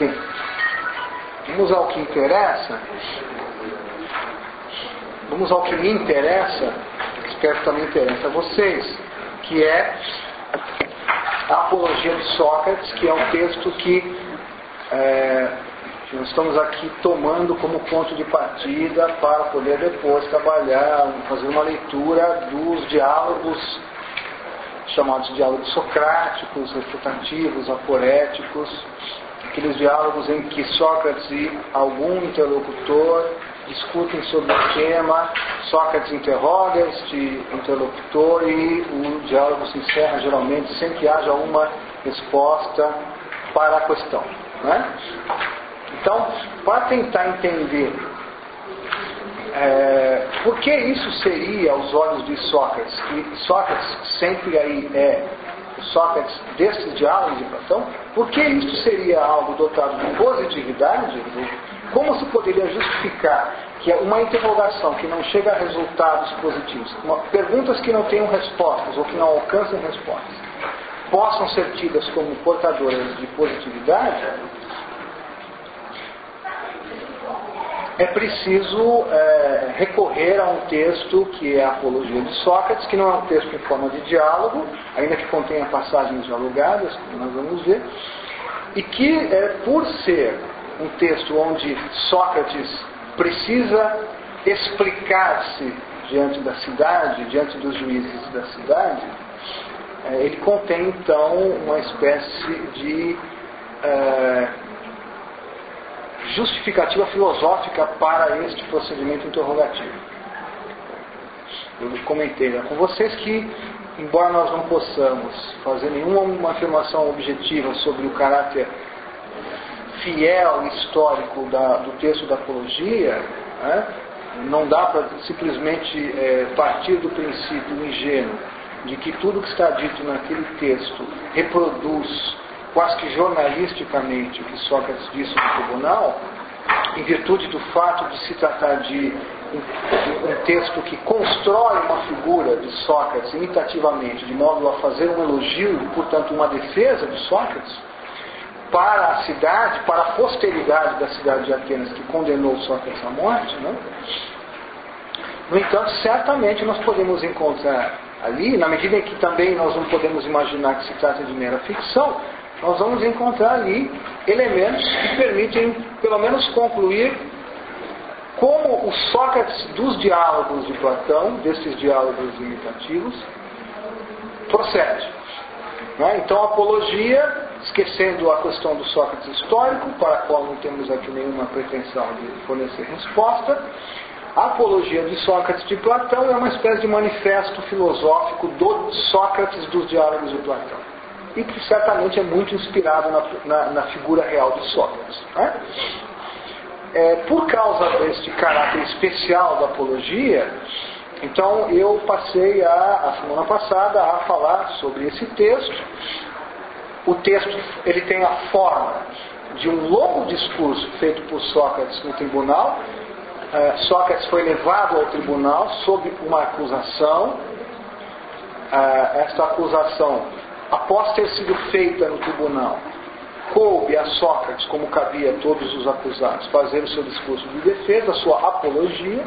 Bem, vamos ao que interessa. Vamos ao que me interessa, espero que também interessa a vocês, que é a Apologia de Sócrates, que é um texto que nós estamos aqui tomando como ponto de partida para poder depois trabalhar, fazer uma leitura dos diálogos, chamados diálogos socráticos, refutativos, aporéticos, aqueles diálogos em que Sócrates e algum interlocutor discutem sobre o tema, Sócrates interroga este interlocutor e o diálogo se encerra geralmente sem que haja uma resposta para a questão, né? Então, para tentar entender por que isso seria aos olhos de Sócrates, que Sócrates sempre aí é o Sócrates desses diálogos de Platão, por que isso seria algo dotado de positividade? Como se poderia justificar que uma interrogação que não chega a resultados positivos, perguntas que não tenham respostas ou que não alcancem respostas, possam ser tidas como portadoras de positividade? É preciso recorrer a um texto que é a Apologia de Sócrates, que não é um texto em forma de diálogo, ainda que contenha passagens dialogadas, como nós vamos ver, e que, por ser um texto onde Sócrates precisa explicar-se diante da cidade, diante dos juízes da cidade, ele contém então uma espécie de justificativa filosófica para este procedimento interrogativo. Eu comentei com vocês que, embora nós não possamos fazer nenhuma afirmação objetiva sobre o caráter fiel e histórico do texto da Apologia, né, não dá para simplesmente partir do princípio ingênuo de que tudo que está dito naquele texto reproduz quase que jornalisticamente o que Sócrates disse no tribunal, em virtude do fato de se tratar de um texto que constrói uma figura de Sócrates imitativamente, de modo a fazer um elogio e, portanto, uma defesa de Sócrates, para a cidade, para a posteridade da cidade de Atenas, que condenou Sócrates à morte, né? No entanto, certamente nós podemos encontrar ali, na medida em que também nós não podemos imaginar que se trata de mera ficção, nós vamos encontrar ali elementos que permitem, pelo menos, concluir como o Sócrates dos diálogos de Platão, desses diálogos imitativos, procede. Né? Então, a Apologia, esquecendo a questão do Sócrates histórico, para a qual não temos aqui nenhuma pretensão de fornecer resposta, a Apologia de Sócrates de Platão é uma espécie de manifesto filosófico do Sócrates dos diálogos de Platão. E que certamente é muito inspirado na figura real de Sócrates. Né? Por causa deste caráter especial da Apologia, então eu passei a semana passada a falar sobre esse texto. O texto ele tem a forma de um longo discurso feito por Sócrates no tribunal. Sócrates foi levado ao tribunal sob uma acusação. Esta acusação, após ter sido feita no tribunal, coube a Sócrates, como cabia a todos os acusados, fazer o seu discurso de defesa, a sua apologia,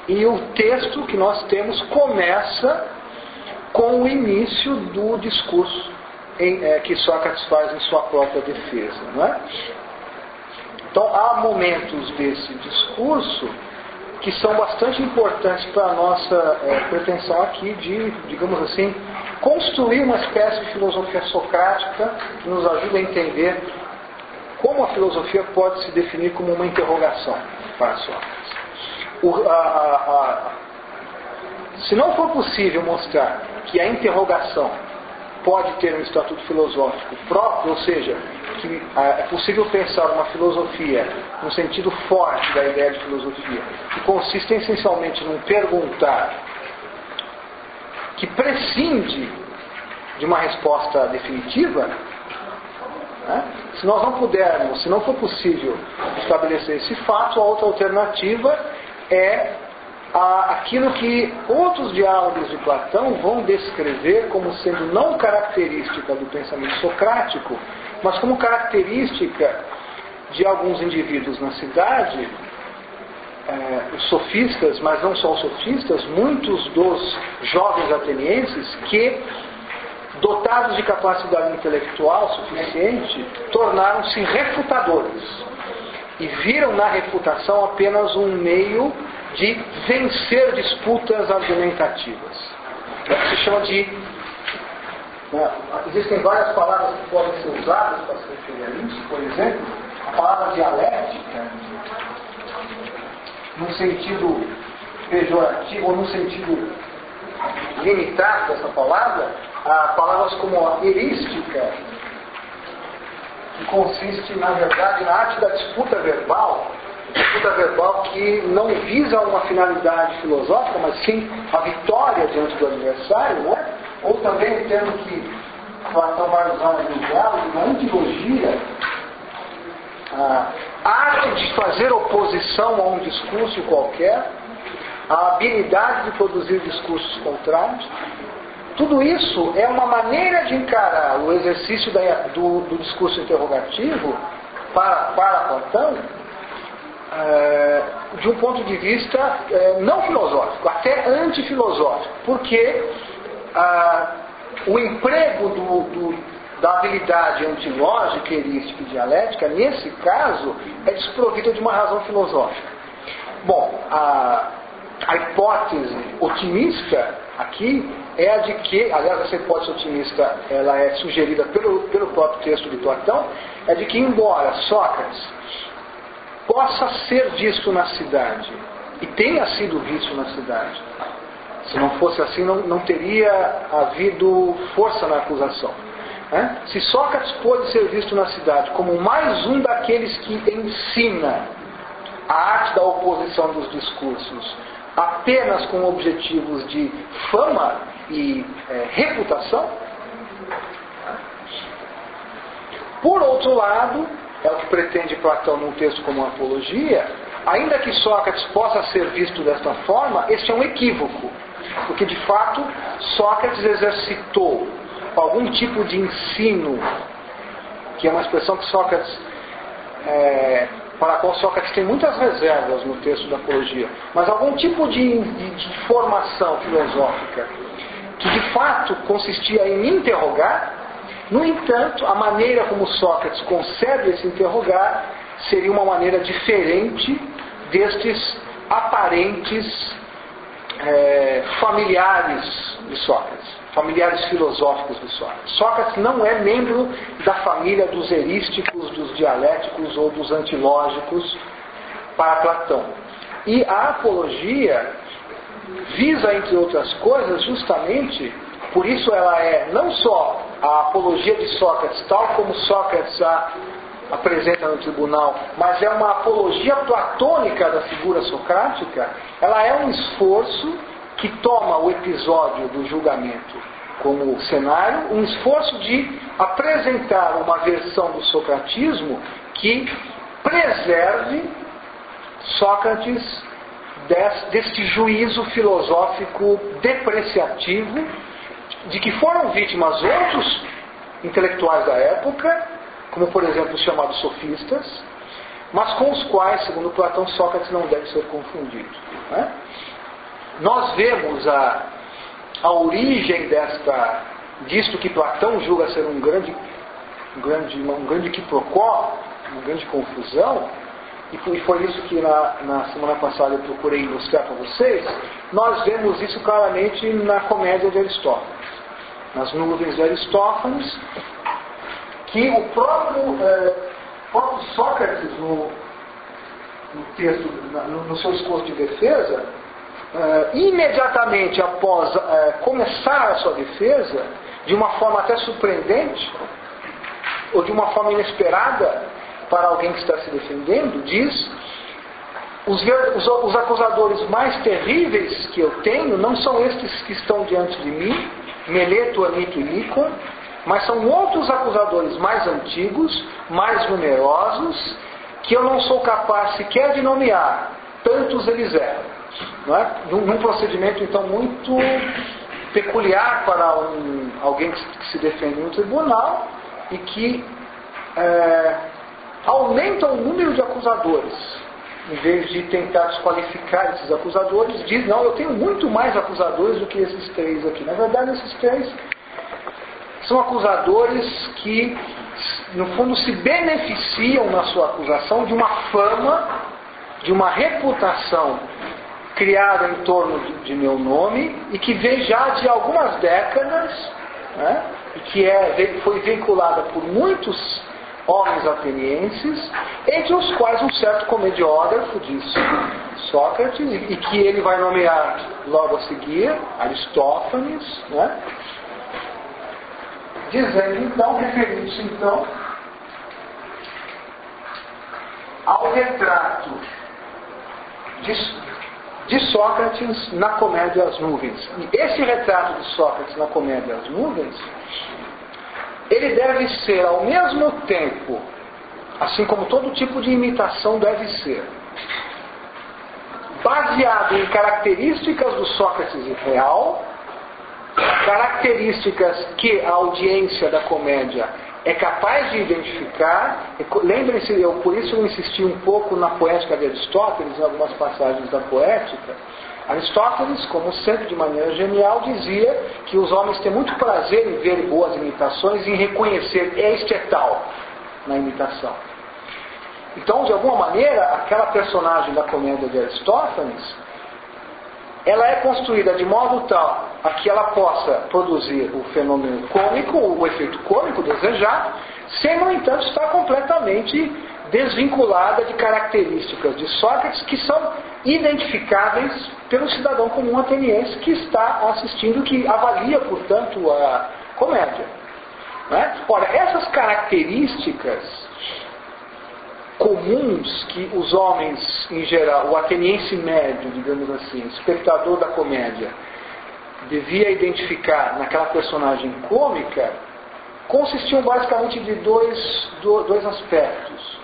e o texto que nós temos começa com o início do discurso que Sócrates faz em sua própria defesa. Não é? Então há momentos desse discurso que são bastante importantes para a nossa pretensão aqui de, digamos assim, construir uma espécie de filosofia socrática que nos ajuda a entender como a filosofia pode se definir como uma interrogação para Sócrates. Se não for possível mostrar que a interrogação pode ter um estatuto filosófico próprio, ou seja, que é possível pensar uma filosofia no sentido forte da ideia de filosofia, que consiste essencialmente num perguntar que prescinde de uma resposta definitiva, né? Se nós não pudermos, se não for possível estabelecer esse fato, a outra alternativa é aquilo que outros diálogos de Platão vão descrever como sendo não característica do pensamento socrático, mas como característica de alguns indivíduos na cidade, os sofistas, mas não só os sofistas, muitos dos jovens atenienses que, dotados de capacidade intelectual suficiente, tornaram-se refutadores e viram na refutação apenas um meio de vencer disputas argumentativas. É o que se chama de... existem várias palavras que podem ser usadas para se referir a isso. Por exemplo, a palavra dialética, num sentido pejorativo ou num sentido limitado dessa palavra, há palavras como a erística, que consiste, na verdade, na arte da disputa verbal que não visa uma finalidade filosófica, mas sim a vitória diante do adversário, não é? Ou também o termo que Platão vai usar no diálogo, na antilogia, a arte de fazer oposição a um discurso qualquer, a habilidade de produzir discursos contrários. Tudo isso é uma maneira de encarar o exercício do discurso interrogativo para Platão de um ponto de vista não filosófico, até antifilosófico, porque o emprego da habilidade antilógica, erística e dialética, nesse caso, é desprovido de uma razão filosófica. Bom, a hipótese otimista aqui é a de que, aliás, essa hipótese otimista ela é sugerida pelo próprio texto de Platão, é de que, embora Sócrates possa ser visto na cidade, e tenha sido visto na cidade, se não fosse assim, não teria havido força na acusação. Se Sócrates pôde ser visto na cidade como mais um daqueles que ensina a arte da oposição dos discursos apenas com objetivos de fama e reputação, por outro lado, é o que pretende Platão num texto como Apologia, ainda que Sócrates possa ser visto desta forma, este é um equívoco, porque de fato Sócrates exercitou algum tipo de ensino, que é uma expressão que Sócrates, para a qual Sócrates tem muitas reservas no texto da Apologia, mas algum tipo de formação filosófica, que de fato consistia em interrogar. No entanto, a maneira como Sócrates concebe esse interrogar seria uma maneira diferente destes aparentes familiares de Sócrates, familiares filosóficos de Sócrates. Sócrates não é membro da família dos erísticos, dos dialéticos ou dos antilógicos para Platão. E a Apologia visa, entre outras coisas, justamente, por isso ela é não só a apologia de Sócrates, tal como Sócrates a apresenta no tribunal, mas é uma apologia platônica da figura socrática. Ela é um esforço que toma o episódio do julgamento como cenário, um esforço de apresentar uma versão do socratismo que preserve Sócrates deste juízo filosófico depreciativo de que foram vítimas outros intelectuais da época, como por exemplo os chamados sofistas, mas com os quais, segundo Platão, Sócrates não deve ser confundido. Nós vemos a origem disto que Platão julga ser um grande quiprocó, uma grande confusão, e foi isso que na semana passada eu procurei ilustrar para vocês. Nós vemos isso claramente na comédia de Aristófanes, nas nuvens de Aristófanes, que o próprio Sócrates, no texto, no seu discurso de defesa, imediatamente após começar a sua defesa, de uma forma até surpreendente, ou de uma forma inesperada para alguém que está se defendendo, diz: os acusadores mais terríveis que eu tenho não são estes que estão diante de mim, Meleto, Anito e Licon, mas são outros acusadores mais antigos, mais numerosos, que eu não sou capaz sequer de nomear, tantos eles eram. Não é? Num procedimento então muito peculiar para alguém que se defende no tribunal e que aumenta o número de acusadores. Em vez de tentar desqualificar esses acusadores, diz, não, eu tenho muito mais acusadores do que esses 3 aqui. Na verdade, esses 3 são acusadores que, no fundo, se beneficiam na sua acusação de uma fama, de uma reputação criada em torno de meu nome e que vem já de algumas décadas, né, e que foi vinculada por muitos homens atenienses, entre os quais um certo comediógrafo disso, Sócrates, e que ele vai nomear logo a seguir, Aristófanes, né, dizendo então, referindo-se então ao retrato de Sócrates na Comédia às Nuvens. E esse retrato de Sócrates na Comédia às Nuvens, ele deve ser ao mesmo tempo, assim como todo tipo de imitação deve ser, baseado em características do Sócrates real, características que a audiência da comédia é capaz de identificar. Lembrem-se, por isso eu insisti um pouco na poética de Aristóteles, em algumas passagens da poética. Aristóteles, como sempre de maneira genial, dizia que os homens têm muito prazer em ver boas imitações e em reconhecer este é tal na imitação. Então, de alguma maneira, aquela personagem da comédia de Aristófanes, ela é construída de modo tal a que ela possa produzir o fenômeno cômico, o efeito cômico desejado, sem, no entanto, estar completamente desvinculada de características de Sócrates que são identificáveis pelo cidadão comum ateniense que está assistindo, que avalia, portanto, a comédia. Né? Ora, essas características comuns que os homens, em geral, o ateniense médio, digamos assim, espectador da comédia, devia identificar naquela personagem cômica, consistiam basicamente de dois aspectos.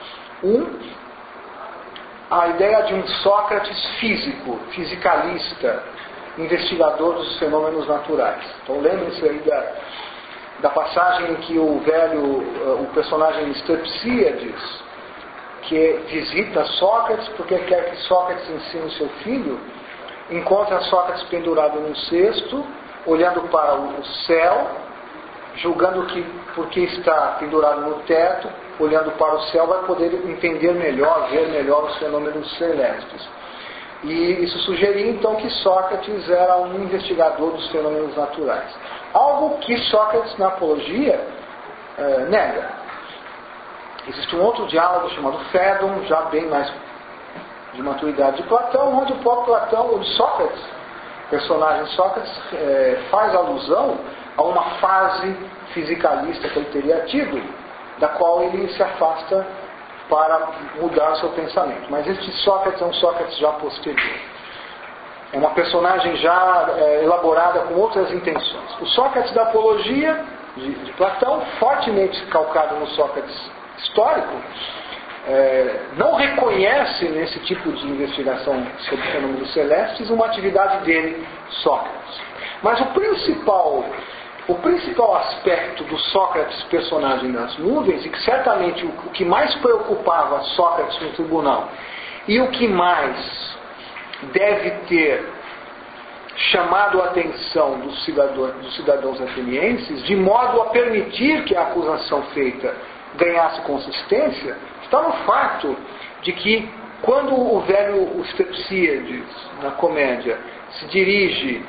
A ideia de um Sócrates físico, fisicalista, investigador dos fenômenos naturais. Então lembrem-se aí da passagem em que o personagem Strepsíades, que visita Sócrates porque quer que Sócrates ensine o seu filho, encontra Sócrates pendurado num cesto, olhando para o céu, julgando que porque está pendurado no teto, olhando para o céu, vai poder entender melhor, ver melhor os fenômenos celestes. E isso sugeria então que Sócrates era um investigador dos fenômenos naturais. Algo que Sócrates na Apologia nega. Existe um outro diálogo chamado Fédon, já bem mais de maturidade de Platão, onde o próprio Platão, o Sócrates, personagem Sócrates, faz alusão a uma fase fisicalista que ele teria tido, da qual ele se afasta para mudar seu pensamento. Mas este Sócrates é um Sócrates já posterior. É uma personagem já elaborada com outras intenções. O Sócrates da Apologia, de Platão, fortemente calcado no Sócrates histórico, não reconhece nesse tipo de investigação sobre fenômenos celestes uma atividade dele, Sócrates. Mas o principal aspecto do Sócrates personagem das nuvens, e que certamente o que mais preocupava Sócrates no tribunal, e o que mais deve ter chamado a atenção dos cidadãos atenienses, de modo a permitir que a acusação feita ganhasse consistência, está no fato de que quando o velho Strepsíades, na comédia, se dirige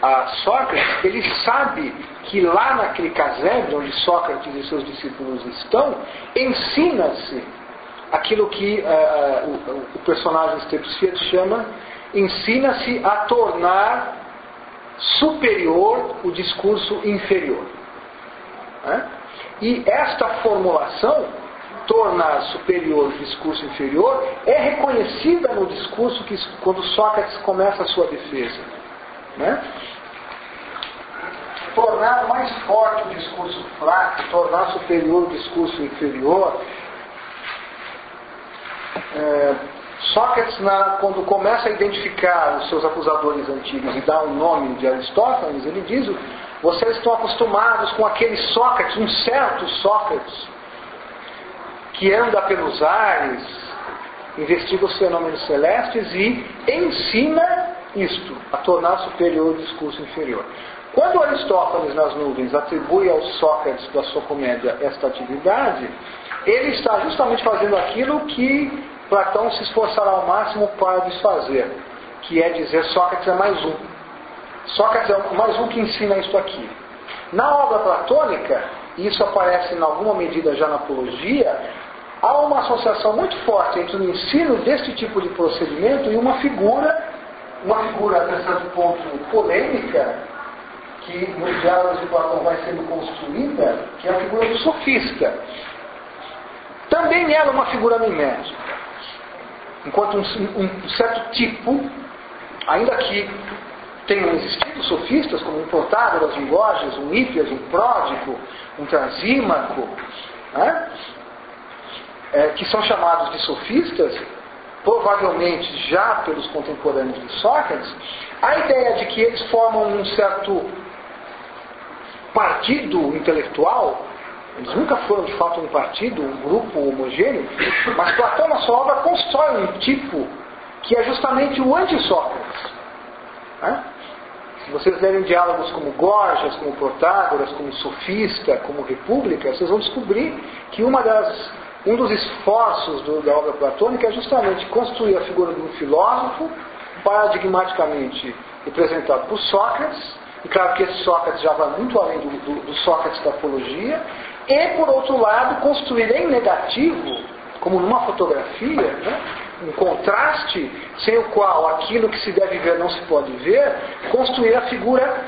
a Sócrates, ele sabe que lá naquele casebre onde Sócrates e seus discípulos estão, ensina-se aquilo que o personagem Strepsíades chama, ensina-se a tornar superior o discurso inferior. E esta formulação, tornar superior o discurso inferior, é reconhecida no discurso quando Sócrates começa a sua defesa. Tornar mais forte o discurso fraco, tornar superior o discurso inferior. Sócrates, quando começa a identificar os seus acusadores antigos e dá o nome de Aristófanes, ele diz: vocês estão acostumados com aquele Sócrates, um certo Sócrates, que anda pelos ares, investiga os fenômenos celestes e ensina isto, a tornar superior o discurso inferior. Quando Aristófanes, nas nuvens, atribui ao Sócrates da sua comédia esta atividade, ele está justamente fazendo aquilo que Platão se esforçará ao máximo para desfazer, que é dizer Sócrates é mais um. Sócrates é mais um que ensina isto aqui. Na obra platônica, e isso aparece em alguma medida já na Apologia, há uma associação muito forte entre o ensino deste tipo de procedimento e uma figura até certo ponto polêmica, que nos diálogos de Platão vai sendo construída, que é a figura do sofista. Também ela é uma figura mimética, enquanto um certo tipo, ainda que tenham existido sofistas, como um Protágoras, um Gorgias, um Hípias, um Pródico, um Trasímaco, né? Que são chamados de sofistas, provavelmente já pelos contemporâneos de Sócrates, a ideia de que eles formam um certo partido intelectual, eles nunca foram de fato um partido, um grupo homogêneo, mas Platão na sua obra constrói um tipo que é justamente o anti-Sócrates. Né? Se vocês lerem diálogos como Gorgias, como Protágoras, como Sofista, como República, vocês vão descobrir que um dos esforços da obra platônica é justamente construir a figura de um filósofo paradigmaticamente representado por Sócrates, e claro que esse Sócrates já vai muito além do Sócrates da Apologia, e por outro lado construir em negativo, como numa fotografia, né, um contraste sem o qual aquilo que se deve ver não se pode ver, construir a figura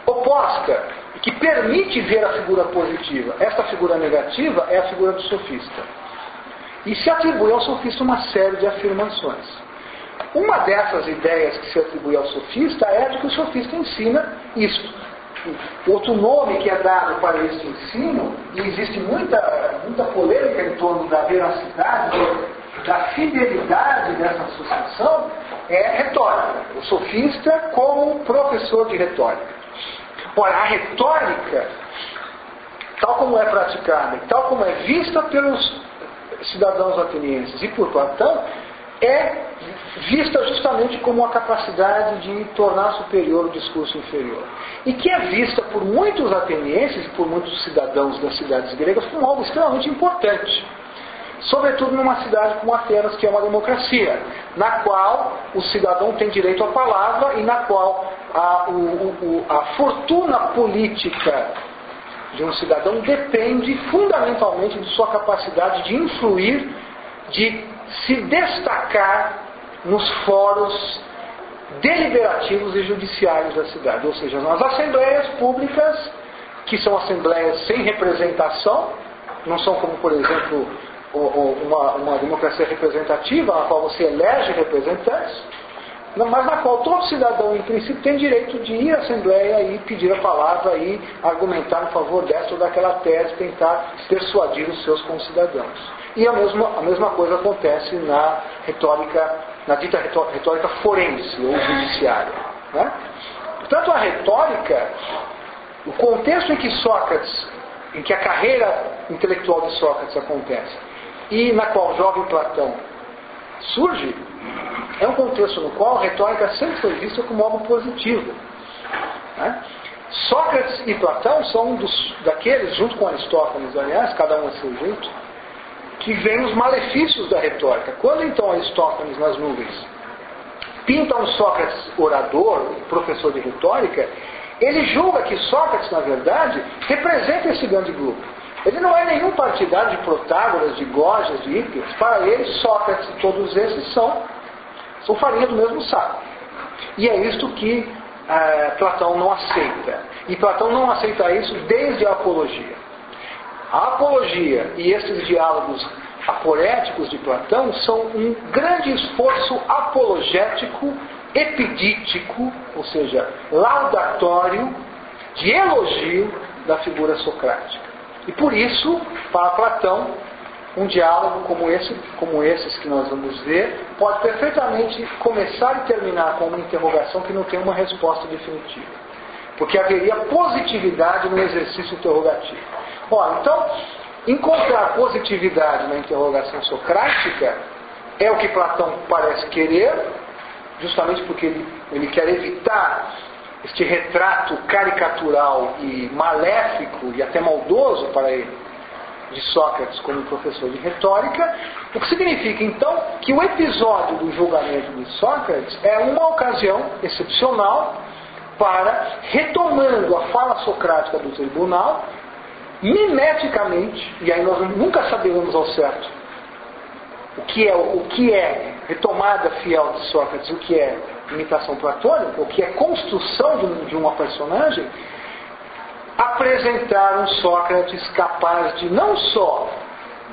oposta, que permite ver a figura positiva. Esta figura negativa é a figura do sofista. E se atribui ao sofista uma série de afirmações. Uma dessas ideias que se atribui ao sofista é a de que o sofista ensina isto. Outro nome que é dado para este ensino, e existe muita polêmica em torno da veracidade, da fidelidade dessa associação, é retórica. O sofista como professor de retórica. Ora, a retórica, tal como é praticada, tal como é vista pelos cidadãos atenienses e por Platão, é vista justamente como a capacidade de tornar superior o discurso inferior. E que é vista por muitos atenienses e por muitos cidadãos das cidades gregas como algo extremamente importante. Sobretudo numa cidade como Atenas, que é uma democracia, na qual o cidadão tem direito à palavra e na qual a fortuna política de um cidadão depende fundamentalmente de sua capacidade de influir, de se destacar nos fóruns deliberativos e judiciários da cidade, ou seja, nas assembleias públicas, que são assembleias sem representação, não são como, por exemplo, uma democracia representativa, na qual você elege representantes, mas na qual todo cidadão, em princípio, tem direito de ir à Assembleia e pedir a palavra e argumentar em favor desta ou daquela tese, tentar persuadir os seus concidadãos. E a mesma coisa acontece na dita retórica forense ou judiciária. Né? Portanto, a retórica, o contexto em que a carreira intelectual de Sócrates acontece, e na qual o jovem Platão surge, é um contexto no qual a retórica sempre foi vista como algo positivo. Né? Sócrates e Platão são daqueles, junto com Aristófanes, aliás, cada um a seu jeito, que veem os malefícios da retórica. Quando então Aristófanes, nas nuvens, pinta um Sócrates orador, professor de retórica, ele julga que Sócrates, na verdade, representa esse grande grupo. Ele não é nenhum partidário de Protágoras, de Gorgias, de Hípias. Para ele, Sócrates e todos esses são farinha do mesmo saco. E é isto que Platão não aceita. E Platão não aceita isso desde a Apologia. A Apologia e esses diálogos aporéticos de Platão são um grande esforço apologético, epidítico, ou seja, laudatório, de elogio da figura socrática. E por isso, para Platão, um diálogo como esses que nós vamos ver, pode perfeitamente começar e terminar com uma interrogação que não tem uma resposta definitiva. Porque haveria positividade no exercício interrogativo. Ora, então, encontrar positividade na interrogação socrática é o que Platão parece querer, justamente porque ele quer evitar este retrato caricatural e maléfico e até maldoso para ele de Sócrates como professor de retórica, o que significa então que o episódio do julgamento de Sócrates é uma ocasião excepcional para, retomando a fala socrática do tribunal, mimeticamente, e aí nós nunca saberemos ao certo o que é retomada fiel de Sócrates, o que é imitação platônica, o que é construção de uma personagem, apresentar um Sócrates capaz de não só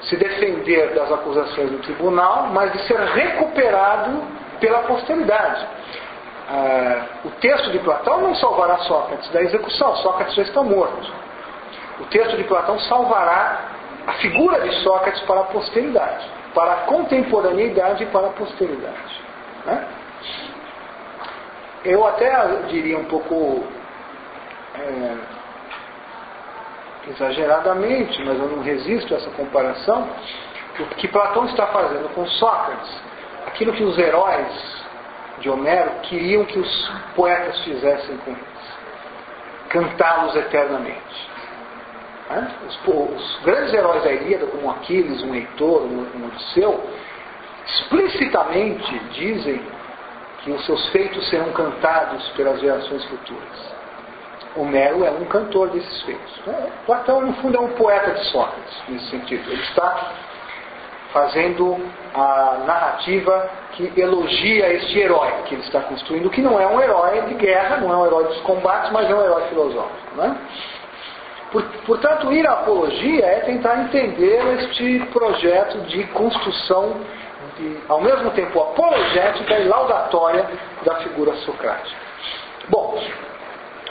se defender das acusações do tribunal, mas de ser recuperado pela posteridade. O texto de Platão não salvará Sócrates da execução, Sócrates já está morto. O texto de Platão salvará a figura de Sócrates para a posteridade, para a contemporaneidade e para a posteridade. Né? Eu até diria um pouco exageradamente, mas eu não resisto a essa comparação, o que Platão está fazendo com Sócrates, aquilo que os heróis de Homero queriam que os poetas fizessem com eles, cantá-los eternamente. Os grandes heróis da Ilíada, como Aquiles, um Heitor, um Odisseu, explicitamente dizem que os seus feitos serão cantados pelas gerações futuras. Homero é um cantor desses feitos. Platão, no fundo, é um poeta de Sócrates, nesse sentido. Ele está fazendo a narrativa que elogia este herói que ele está construindo, que não é um herói de guerra, não é um herói dos combates, mas é um herói filosófico. Né? Portanto, ir à apologia é tentar entender este projeto de construção, ao mesmo tempo apologética e laudatória da figura socrática. Bom,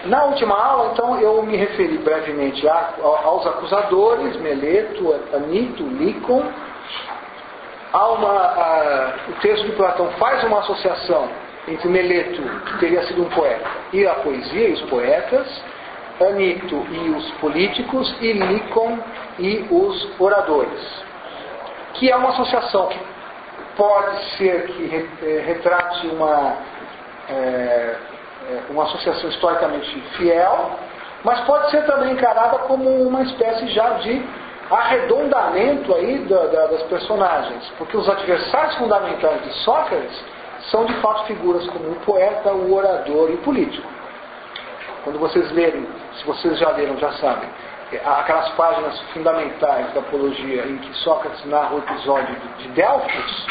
na última aula, então, eu me referi brevemente aos acusadores, Meleto, Anito, Licon. O texto de Platão faz uma associação entre Meleto, que teria sido um poeta, e a poesia e os poetas, Anito e os políticos, e Licon e os oradores, que é uma associação que pode ser que retrate uma associação historicamente fiel, mas pode ser também encarada como uma espécie já de arredondamento aí das personagens, porque os adversários fundamentais de Sócrates são de fato figuras como o poeta, o orador e o político. Quando vocês lerem, se vocês já leram, já sabem, aquelas páginas fundamentais da apologia em que Sócrates narra o episódio de Delfos,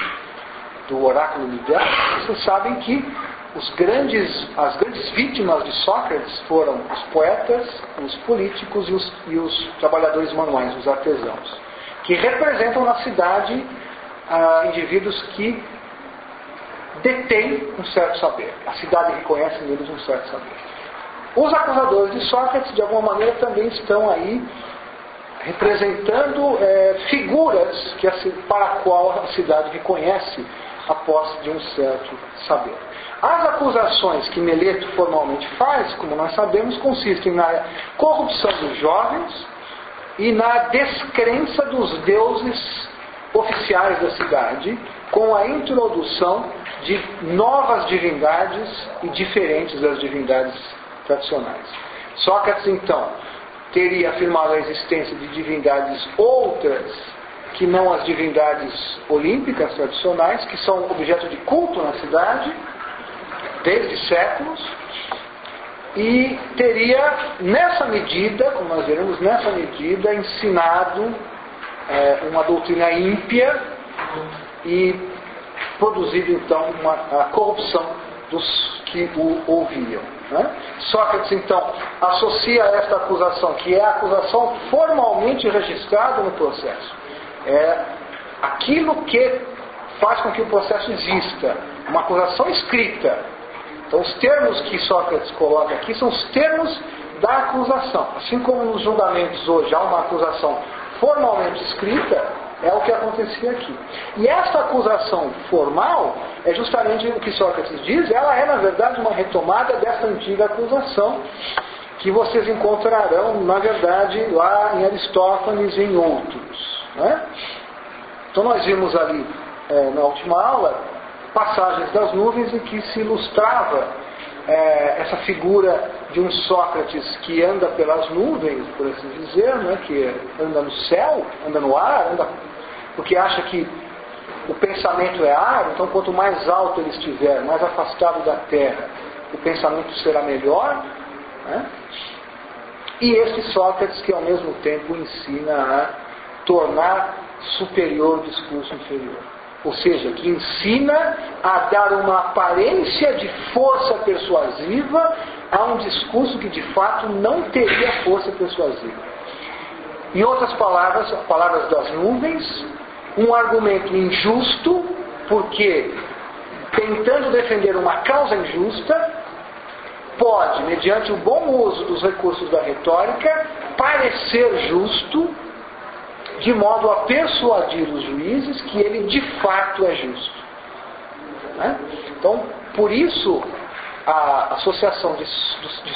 do oráculo de Delfos, vocês sabem que as grandes vítimas de Sócrates foram os poetas, os políticos e os trabalhadores manuais, os artesãos, que representam na cidade indivíduos que detêm um certo saber. A cidade reconhece neles um certo saber. Os acusadores de Sócrates, de alguma maneira, também estão aí representando figuras para a qual a cidade reconhece a posse de um certo saber. As acusações que Meleto formalmente faz, como nós sabemos, consistem na corrupção dos jovens e na descrença dos deuses oficiais da cidade, com a introdução de novas divindades e diferentes das divindades tradicionais. Sócrates, então, teria afirmado a existência de divindades outras que não as divindades olímpicas tradicionais, que são objeto de culto na cidade desde séculos, e teria, nessa medida, como nós veremos, ensinado uma doutrina ímpia e produzido, então, a corrupção dos que o ouviam. Né? Sócrates, então, associa esta acusação, que é a acusação formalmente registrada no processo. É aquilo que faz com que o processo exista, uma acusação escrita. Então, os termos que Sócrates coloca aqui são os termos da acusação. Assim como nos julgamentos hoje há uma acusação formalmente escrita, é o que acontecia aqui. E essa acusação formal é justamente o que Sócrates diz, ela é, na verdade, uma retomada dessa antiga acusação, que vocês encontrarão, na verdade, lá em Aristófanes e em outros. Né? Então nós vimos ali, na última aula, passagens das nuvens em que se ilustrava essa figura de um Sócrates que anda pelas nuvens, por assim dizer, né? Que anda no céu, anda no ar, porque acha que o pensamento é ar, então quanto mais alto ele estiver, mais afastado da terra, o pensamento será melhor. Né? E este Sócrates que ao mesmo tempo ensina a tornar superior o discurso inferior. Ou seja, que ensina a dar uma aparência de força persuasiva a um discurso que de fato não teria força persuasiva. Em outras palavras, palavras das nuvens, um argumento injusto, porque tentando defender uma causa injusta, pode, mediante o bom uso dos recursos da retórica, parecer justo, de modo a persuadir os juízes que ele de fato é justo. Né? Então, por isso, a associação de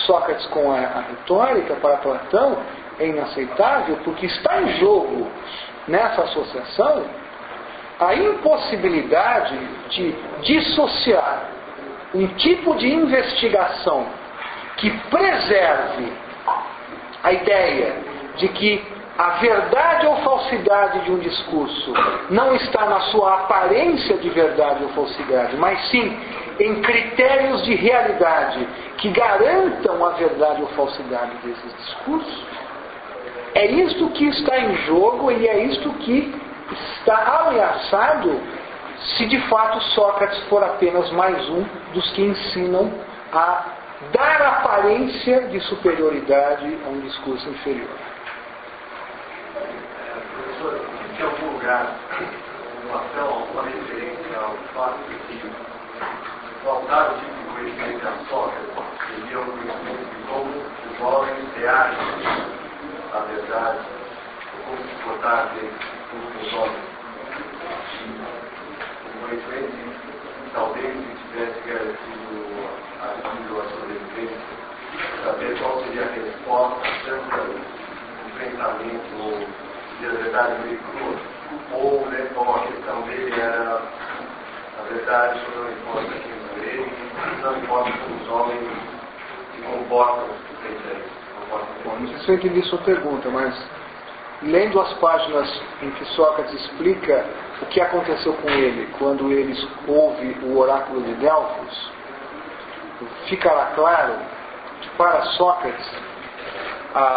Sócrates com a retórica para Platão é inaceitável, porque está em jogo, nessa associação, a impossibilidade de dissociar um tipo de investigação que preserve a ideia de que a verdade ou falsidade de um discurso não está na sua aparência de verdade ou falsidade, mas sim em critérios de realidade que garantam a verdade ou falsidade desses discursos. É isto que está em jogo e é isto que está ameaçado se de fato Sócrates for apenas mais um dos que ensinam a dar aparência de superioridade a um discurso inferior. Professor, existe algum lugar, alguma referência ao fato de que faltar o tipo de conhecimento a Sócrates seria um conhecimento de como os homens reagem à verdade, como se portar com os homens? Um conhecimento que talvez se tivesse garantido a sobrevivência, saber qual seria a resposta tanto ao enfrentamento de a verdade meio crua, ou né, a questão dele era a verdade não importa quem são eles, não importa como os homens se comportam frente a isso. Não sei se eu entendi sua pergunta, mas lendo as páginas em que Sócrates explica o que aconteceu com ele quando ele ouve o oráculo de Delfos, ficará claro que para Sócrates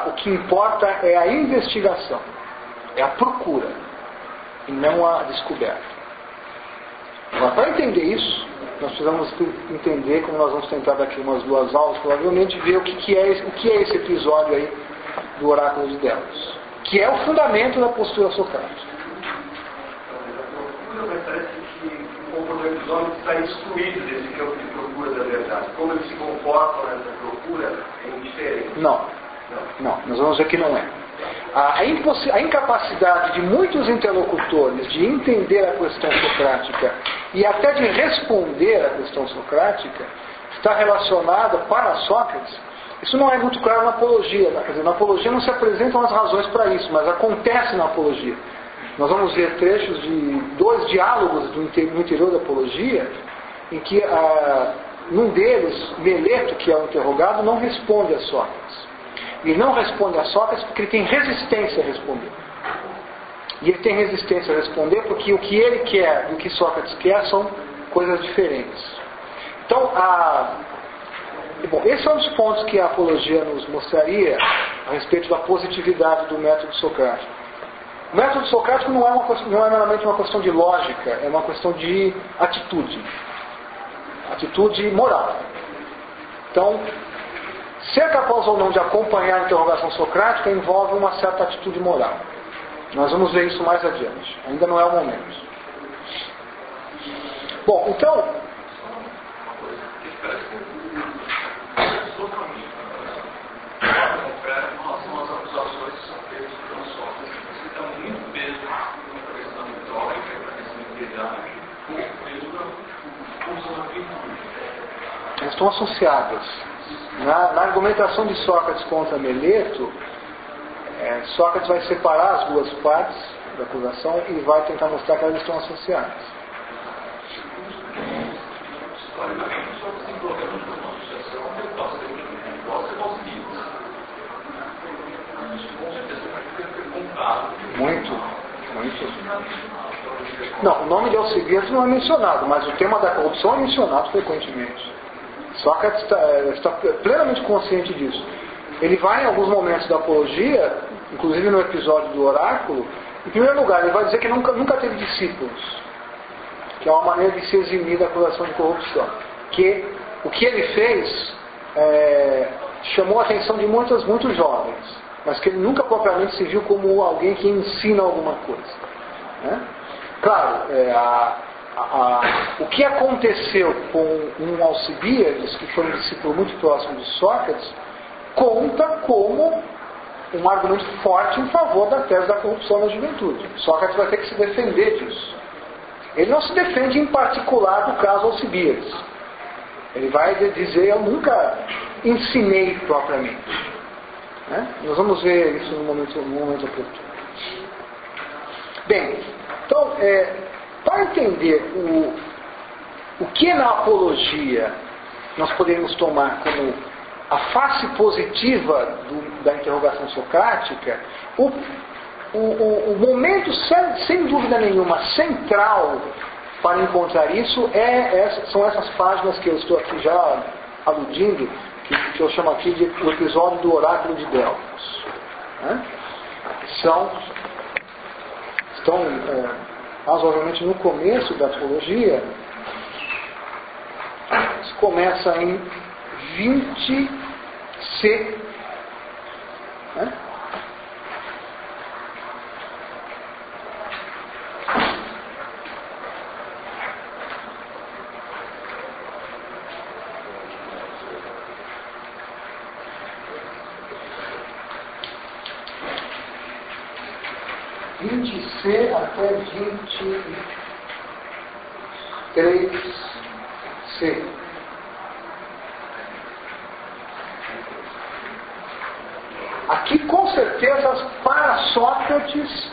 o que importa é a investigação, é a procura e não a descoberta. Agora, para entender isso, nós precisamos entender, como nós vamos tentar daqui umas 2 aulas, provavelmente ver o que é esse episódio aí do oráculo de Delfos, que é o fundamento da postura socrática. Mas parece que o comportamento dos homens está excluído desse campo de procura da verdade. Como eles se comportam nessa procura é indiferente. Não, nós vamos ver que não é. A incapacidade de muitos interlocutores de entender a questão socrática e até de responder à questão socrática está relacionada, para Sócrates, isso não é muito claro na apologia. Quer dizer, na apologia não se apresentam as razões para isso, mas acontece na apologia. Nós vamos ver trechos de 2 diálogos no interior da apologia, em que num deles, Meleto, que é o interrogado, não responde a Sócrates. Ele não responde a Sócrates porque ele tem resistência a responder. E ele tem resistência a responder porque o que ele quer e o que Sócrates quer são coisas diferentes. Então, esse é um dos pontos que a apologia nos mostraria a respeito da positividade do método socrático. O método socrático não é meramente uma questão de lógica, é uma questão de atitude moral. Então, ser capaz ou não de acompanhar a interrogação socrática envolve uma certa atitude moral. Nós vamos ver isso mais adiante. Ainda não é o momento. Bom, então... Elas estão associadas. Na argumentação de Sócrates contra Meleto, Sócrates vai separar as duas partes da acusação e vai tentar mostrar que elas estão associadas. Muito. Não, o nome de Alcibiades não é mencionado, mas o tema da corrupção é mencionado frequentemente. Sócrates está plenamente consciente disso. Ele vai, em alguns momentos da apologia, inclusive no episódio do oráculo, em primeiro lugar, ele vai dizer que nunca teve discípulos, que é uma maneira de se eximir da acusação de corrupção. Que o que ele fez chamou a atenção de muitos jovens, mas que ele nunca propriamente se viu como alguém que ensina alguma coisa. Né? Claro, o que aconteceu com um Alcibiades, que foi um discípulo muito próximo de Sócrates, conta como um argumento forte em favor da tese da corrupção na juventude. Sócrates vai ter que se defender disso. Ele não se defende em particular do caso Alcibiades. Ele vai dizer: eu nunca ensinei propriamente. Né? Nós vamos ver isso no momento oportuno. Bem, então, para entender o que na apologia nós podemos tomar como a face positiva da interrogação socrática, o momento, sem dúvida nenhuma, central para encontrar isso são essas páginas que eu estou aqui já aludindo, que eu chamo aqui de o episódio do oráculo de Delfos. Né? Estão razoavelmente no começo da apologia. Isso começa em 20C. Né? C até 23C. Aqui, com certeza, para Sócrates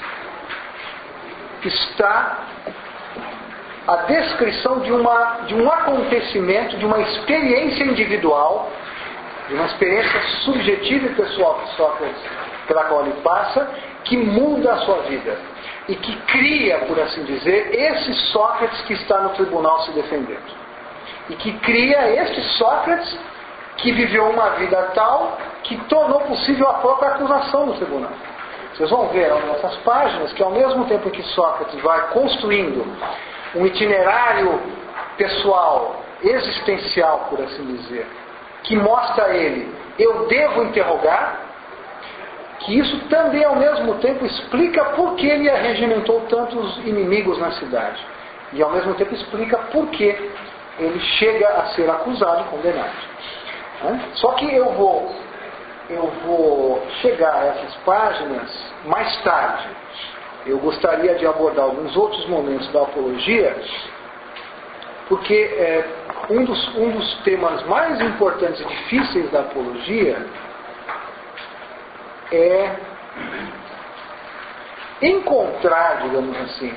está a descrição de um acontecimento, de uma experiência individual, de uma experiência subjetiva e pessoal que Sócrates, pela qual ele passa, que muda a sua vida e que cria, por assim dizer, esse Sócrates que está no tribunal se defendendo. E que cria este Sócrates que viveu uma vida tal que tornou possível a própria acusação no tribunal. Vocês vão ver nessas páginas que, ao mesmo tempo que Sócrates vai construindo um itinerário pessoal, existencial, por assim dizer, que mostra a ele: eu devo interrogar, que isso também ao mesmo tempo explica por que ele arregimentou tantos inimigos na cidade. E ao mesmo tempo explica por que ele chega a ser acusado e condenado. Só que eu vou chegar a essas páginas mais tarde. Eu gostaria de abordar alguns outros momentos da apologia, porque um dos temas mais importantes e difíceis da apologia é encontrar, digamos assim,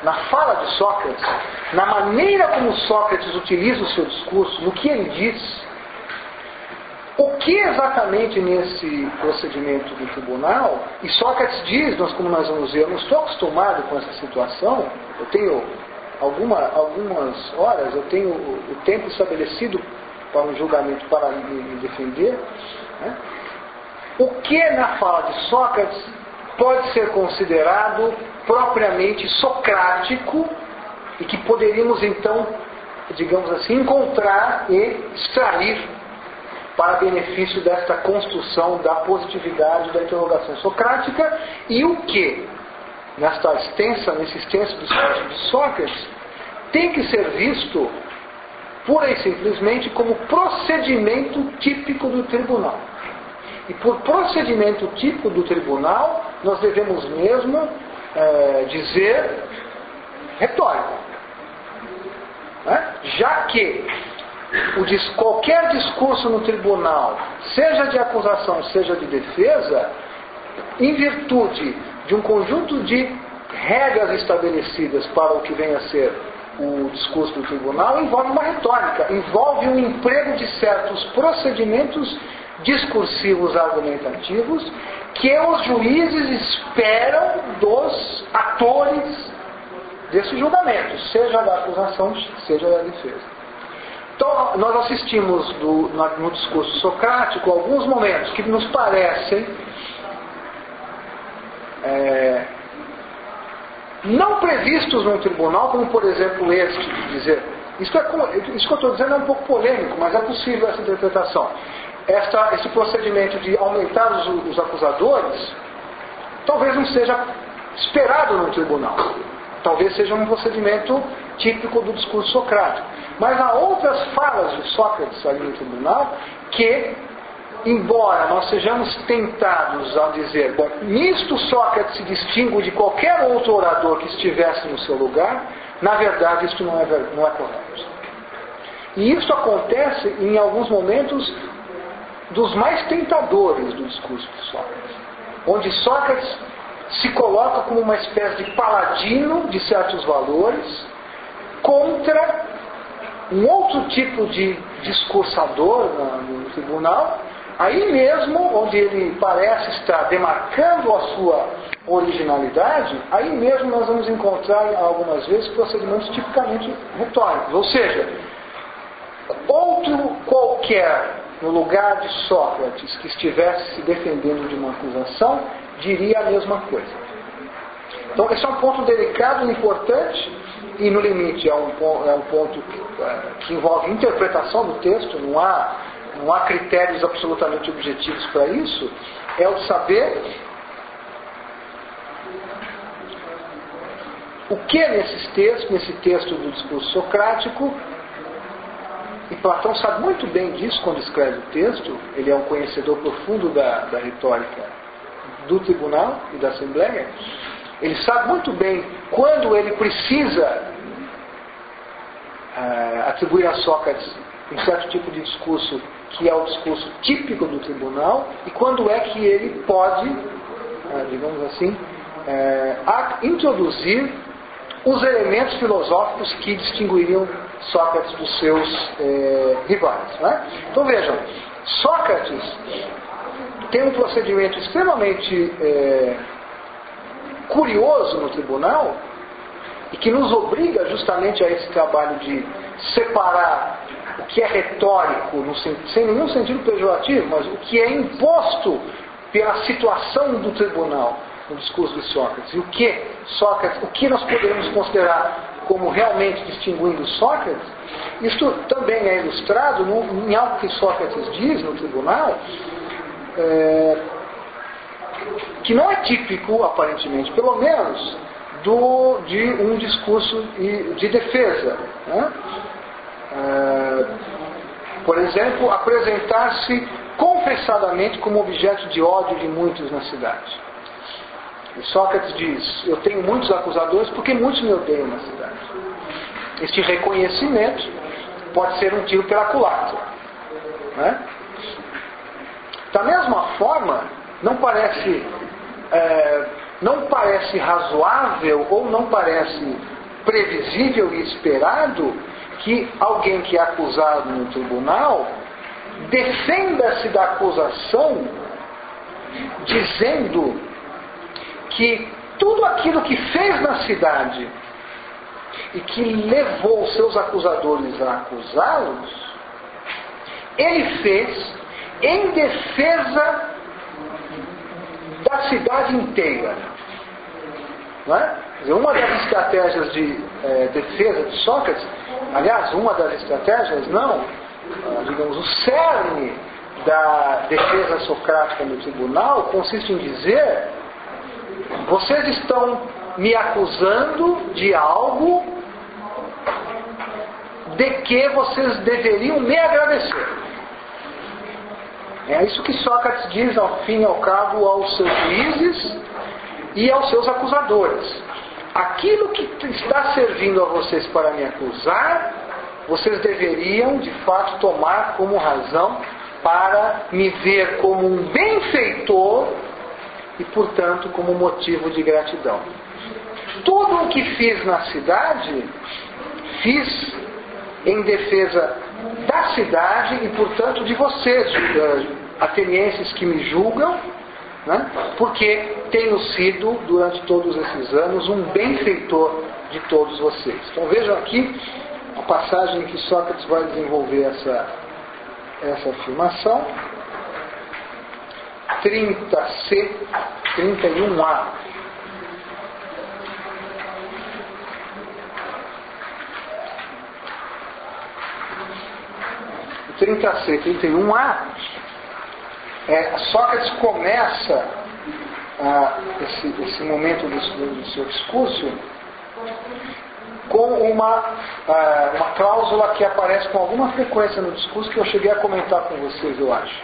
na fala de Sócrates, na maneira como Sócrates utiliza o seu discurso, no que ele diz, o que exatamente nesse procedimento do tribunal. E Sócrates diz, como nós vamos ver: eu não estou acostumado com essa situação, eu tenho algumas horas, eu tenho o tempo estabelecido para um julgamento para me defender. Né? O que na fala de Sócrates pode ser considerado propriamente socrático e que poderíamos então, digamos assim, encontrar e extrair para benefício desta construção da positividade da interrogação socrática, e o que, nesse extenso discurso de Sócrates, tem que ser visto pura e simplesmente como procedimento típico do tribunal. E por procedimento típico do tribunal, nós devemos mesmo dizer retórico. Né? Já que qualquer discurso no tribunal, seja de acusação, seja de defesa, em virtude de um conjunto de regras estabelecidas para o que vem a ser o discurso do tribunal, envolve uma retórica, envolve um emprego de certos procedimentos discursivos argumentativos que os juízes esperam dos atores desse julgamento, seja da acusação, seja da defesa. Então, nós assistimos no discurso socrático alguns momentos que nos parecem não previstos num tribunal, como por exemplo este, de dizer, isso que eu estou dizendo é um pouco polêmico, mas é possível essa interpretação. Esse procedimento de aumentar os acusadores talvez não seja esperado no tribunal. Talvez seja um procedimento típico do discurso socrático. Mas há outras falas de Sócrates ali no tribunal que, embora nós sejamos tentados a dizer, bom, nisto Sócrates se distingue de qualquer outro orador que estivesse no seu lugar, na verdade isto não é correto. E isso acontece em alguns momentos dos mais tentadores do discurso de Sócrates, onde Sócrates se coloca como uma espécie de paladino de certos valores contra um outro tipo de discursador no tribunal, aí mesmo onde ele parece estar demarcando a sua originalidade, aí mesmo nós vamos encontrar algumas vezes procedimentos tipicamente retóricos, ou seja, outro qualquer no lugar de Sócrates que estivesse se defendendo de uma acusação diria a mesma coisa. Então esse é um ponto delicado e importante, e no limite é um ponto que envolve interpretação do texto, não há critérios absolutamente objetivos para isso, é o saber o que nesse texto do discurso socrático, e Platão sabe muito bem disso quando escreve o texto, ele é um conhecedor profundo da retórica do tribunal e da assembleia, ele sabe muito bem quando ele precisa atribuir a Sócrates um certo tipo de discurso que é o discurso típico do tribunal, e quando é que ele pode, digamos assim, introduzir os elementos filosóficos que distinguiriam Sócrates dos seus rivais. Né? Então vejam, Sócrates tem um procedimento extremamente curioso no tribunal, e que nos obriga justamente a esse trabalho de separar o que é retórico, sem nenhum sentido pejorativo, mas o que é imposto pela situação do tribunal no discurso de Sócrates, e o que nós podemos considerar como realmente distinguindo Sócrates. Isto também é ilustrado em algo que Sócrates diz no tribunal, que não é típico, aparentemente, pelo menos, de um discurso de defesa. Né? Por exemplo, apresentar-se confessadamente como objeto de ódio de muitos na cidade. E Sócrates diz, eu tenho muitos acusadores porque muitos me odeiam na cidade. Este reconhecimento pode ser um tiro pela culatra. Né? Da mesma forma, não parece razoável ou não parece previsível e esperado que alguém que é acusado no tribunal defenda-se da acusação dizendo que tudo aquilo que fez na cidade e que levou seus acusadores a acusá-los, ele fez em defesa da cidade inteira. Não é? Quer dizer, uma das estratégias de defesa de Sócrates, aliás, uma das estratégias, digamos, o cerne da defesa socrática no tribunal consiste em dizer: vocês estão me acusando de algo de que vocês deveriam me agradecer. É isso que Sócrates diz, ao fim e ao cabo, aos seus juízes e aos seus acusadores. Aquilo que está servindo a vocês para me acusar, vocês deveriam, de fato, tomar como razão para me ver como um benfeitor e, portanto, como motivo de gratidão. Tudo o que fiz na cidade, fiz em defesa da cidade e, portanto, de vocês, atenienses que me julgam, né? Porque tenho sido, durante todos esses anos, um benfeitor de todos vocês. Então vejam aqui a passagem em que Sócrates vai desenvolver essa afirmação. 30c, 31a. 30c, 31a, Sócrates começa esse momento do seu discurso com uma cláusula que aparece com alguma frequência no discurso, que eu cheguei a comentar com vocês, eu acho.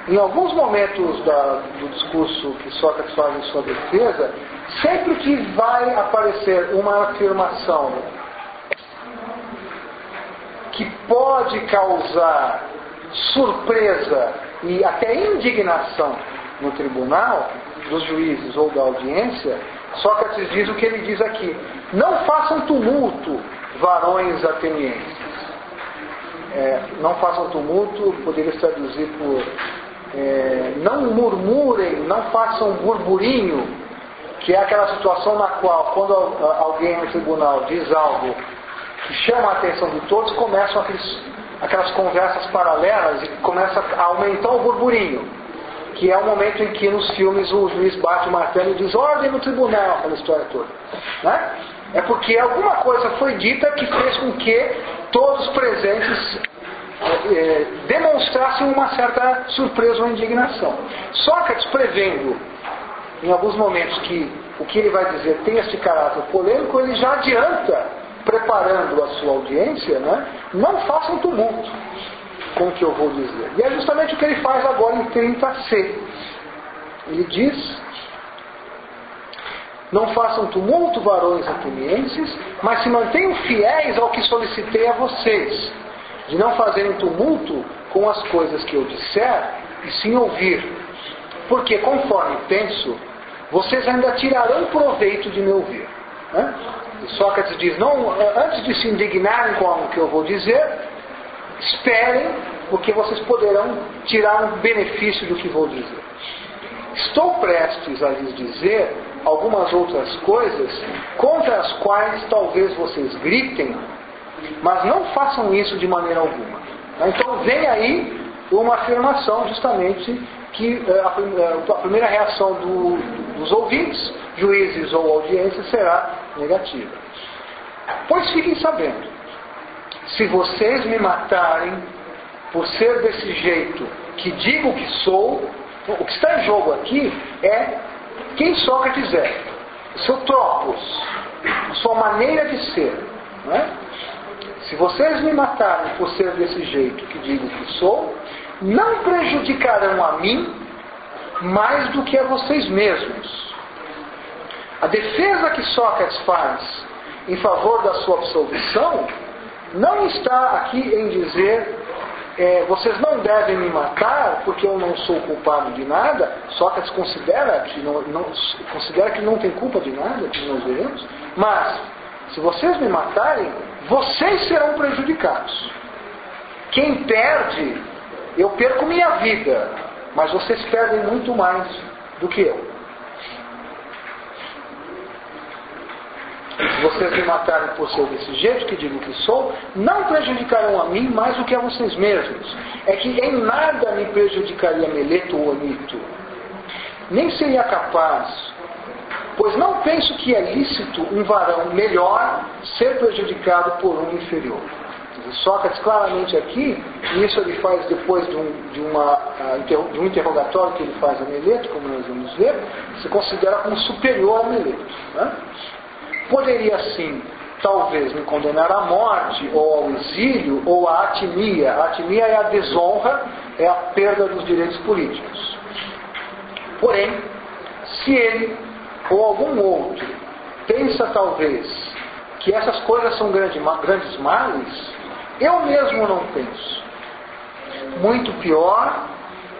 Em alguns momentos do discurso que Sócrates faz em sua defesa, sempre que vai aparecer uma afirmação que pode causar surpresa e até indignação no tribunal, dos juízes ou da audiência, Sócrates diz o que ele diz aqui: não façam tumulto, varões atenienses. Não façam tumulto, poderia se traduzir por não murmurem, não façam burburinho, que é aquela situação na qual, quando alguém no tribunal diz algo que chama a atenção de todos, começam aquelas conversas paralelas e começa a aumentar o burburinho, que é o momento em que nos filmes o juiz bate o martelo e diz ordem no tribunal, aquela história toda, né? É porque alguma coisa foi dita que fez com que todos os presentes demonstrassem uma certa surpresa ou indignação. Sócrates, prevendo em alguns momentos que o que ele vai dizer tem esse caráter polêmico, ele já adianta, preparando a sua audiência, né? Não façam tumulto com o que eu vou dizer. E é justamente o que ele faz agora em 30c. Ele diz: não façam tumulto, varões atenienses, mas se mantenham fiéis ao que solicitei a vocês, de não fazerem tumulto com as coisas que eu disser, e sim ouvir. Porque, conforme penso, vocês ainda tirarão proveito de me ouvir. Né? E Sócrates diz: não, antes de se indignarem com o que eu vou dizer, esperem, porque vocês poderão tirar um benefício do que vou dizer. Estou prestes a lhes dizer algumas outras coisas contra as quais talvez vocês gritem, mas não façam isso de maneira alguma. Então vem aí uma afirmação justamente que a primeira reação dos ouvintes, juízes ou audiência, será negativa. Pois fiquem sabendo, se vocês me matarem por ser desse jeito que digo que sou, o que está em jogo aqui é quem Sócrates é, o seu tropos, a sua maneira de ser. Não é? Se vocês me matarem por ser desse jeito que digo que sou, não prejudicarão a mim mais do que a vocês mesmos. A defesa que Sócrates faz em favor da sua absolvição não está aqui em dizer vocês não devem me matar porque eu não sou culpado de nada. Sócrates considera que não tem culpa de nada, que nós veremos. Mas, se vocês me matarem, vocês serão prejudicados. Quem perde, eu perco minha vida, mas vocês perdem muito mais do que eu. Se vocês me matarem por ser desse jeito que digo que sou, não prejudicarão a mim mais do que a vocês mesmos. É que em nada me prejudicaria Meleto ou Anito. Nem seria capaz, pois não penso que é lícito um varão melhor ser prejudicado por um inferior. Sócrates claramente aqui, e isso ele faz depois de um interrogatório que ele faz a Meleto, como nós vamos ver, se considera como superior a Meleto. Né? Poderia sim, talvez, me condenar à morte, ou ao exílio, ou à atimia. A atimia é a desonra, é a perda dos direitos políticos. Porém, se ele, ou algum outro, pensa talvez que essas coisas são grandes males, eu mesmo não penso. Muito pior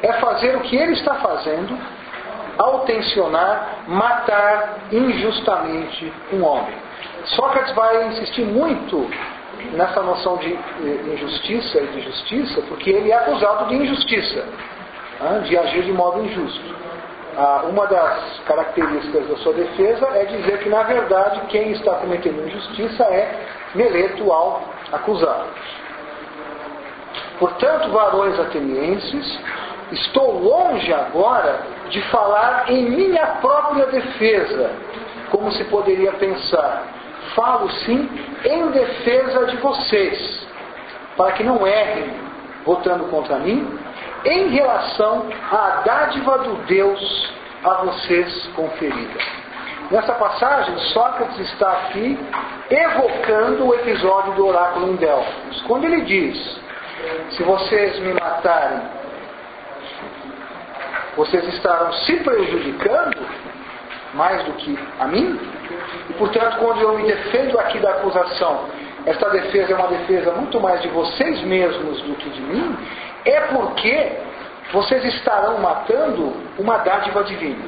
é fazer o que ele está fazendo ao tensionar matar injustamente um homem. Sócrates vai insistir muito nessa noção de injustiça e de justiça, porque ele é acusado de injustiça, de agir de modo injusto. Uma das características da sua defesa é dizer que, na verdade, quem está cometendo injustiça é Meleto ao acusado. Portanto, varões atenienses, estou longe agora de falar em minha própria defesa, como se poderia pensar. Falo sim em defesa de vocês, para que não errem votando contra mim, em relação à dádiva do Deus a vocês conferida. Nessa passagem, Sócrates está aqui evocando o episódio do oráculo em Delfos. Quando ele diz: se vocês me matarem, vocês estarão se prejudicando mais do que a mim, e portanto, quando eu me defendo aqui da acusação, esta defesa é uma defesa muito mais de vocês mesmos do que de mim, é porque vocês estarão matando uma dádiva divina.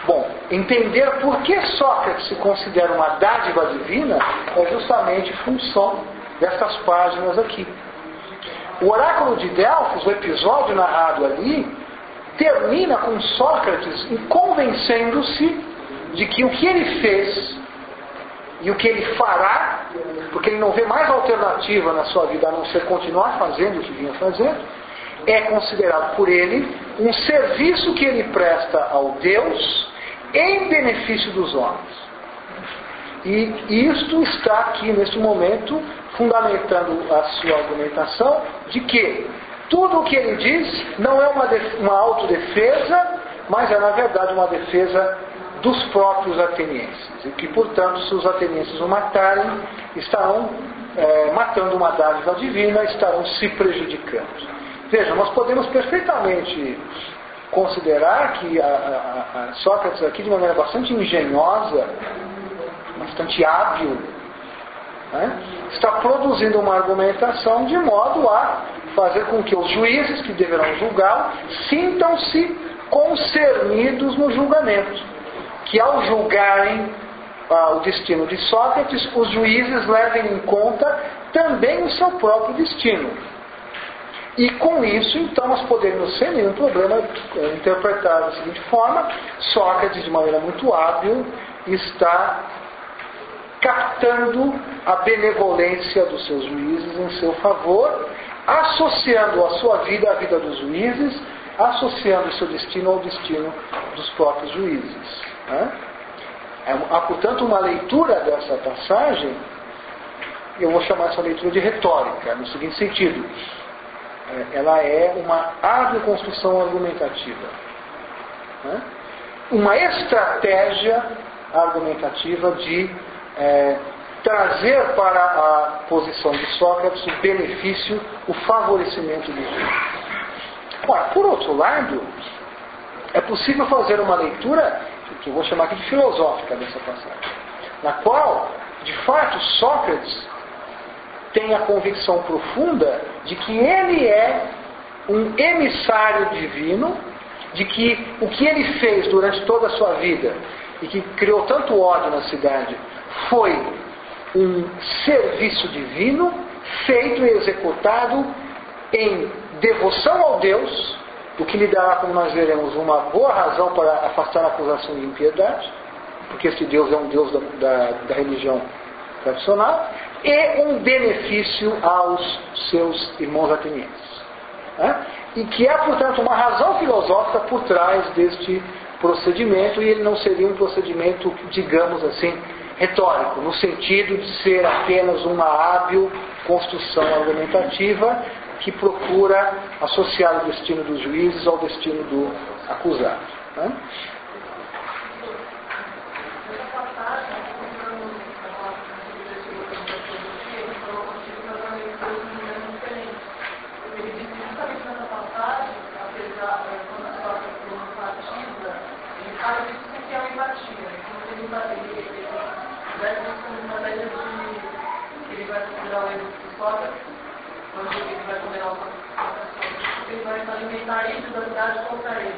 Bom, entender por que Sócrates se considera uma dádiva divina é justamente função dessas páginas aqui. O oráculo de Delfos, o episódio narrado ali, termina com Sócrates convencendo-se de que o que ele fez e o que ele fará, porque ele não vê mais alternativa na sua vida a não ser continuar fazendo o que vinha fazendo, é considerado por ele um serviço que ele presta ao Deus em benefício dos homens. E isto está aqui neste momento fundamentando a sua argumentação de que tudo o que ele diz não é uma autodefesa, mas é na verdade uma defesa dos próprios atenienses. E que, portanto, se os atenienses o matarem, estarão matando uma dádiva divina, estarão se prejudicando. Veja, nós podemos perfeitamente considerar que a Sócrates aqui, de maneira bastante engenhosa, bastante hábil, está produzindo uma argumentação de modo a fazer com que os juízes que deverão julgá-lo sintam-se concernidos no julgamento. Que ao julgarem o destino de Sócrates, os juízes levem em conta também o seu próprio destino. E com isso, então, nós podemos, sem nenhum problema, interpretar da seguinte forma: Sócrates, de maneira muito hábil, está captando a benevolência dos seus juízes em seu favor, associando a sua vida à vida dos juízes, associando o seu destino ao destino dos próprios juízes. Há, portanto, uma leitura dessa passagem, eu vou chamar essa leitura de retórica, no seguinte sentido: ela é uma hábil construção argumentativa, uma estratégia argumentativa de trazer para a posição de Sócrates o benefício, o favorecimento dos juízes. Ora, por outro lado, é possível fazer uma leitura que eu vou chamar aqui de filosófica dessa passagem, na qual, de fato, Sócrates tem a convicção profunda de que ele é um emissário divino, de que o que ele fez durante toda a sua vida e que criou tanto ódio na cidade foi um serviço divino feito e executado em devoção ao Deus, o que lhe dará, como nós veremos, uma boa razão para afastar a acusação de impiedade, porque esse Deus é um Deus da religião tradicional, e um benefício aos seus irmãos atenienses. E que há, portanto, uma razão filosófica por trás deste procedimento, e ele não seria um procedimento, digamos assim, retórico, no sentido de ser apenas uma hábil construção argumentativa que procura associar o destino dos juízes ao destino do acusado. cidade, nós estamos numa média de ele vai considerar o erro de Sócrates, quando ele vai condenar o Sócrates, ele vai alimentar isso da cidade contra ele.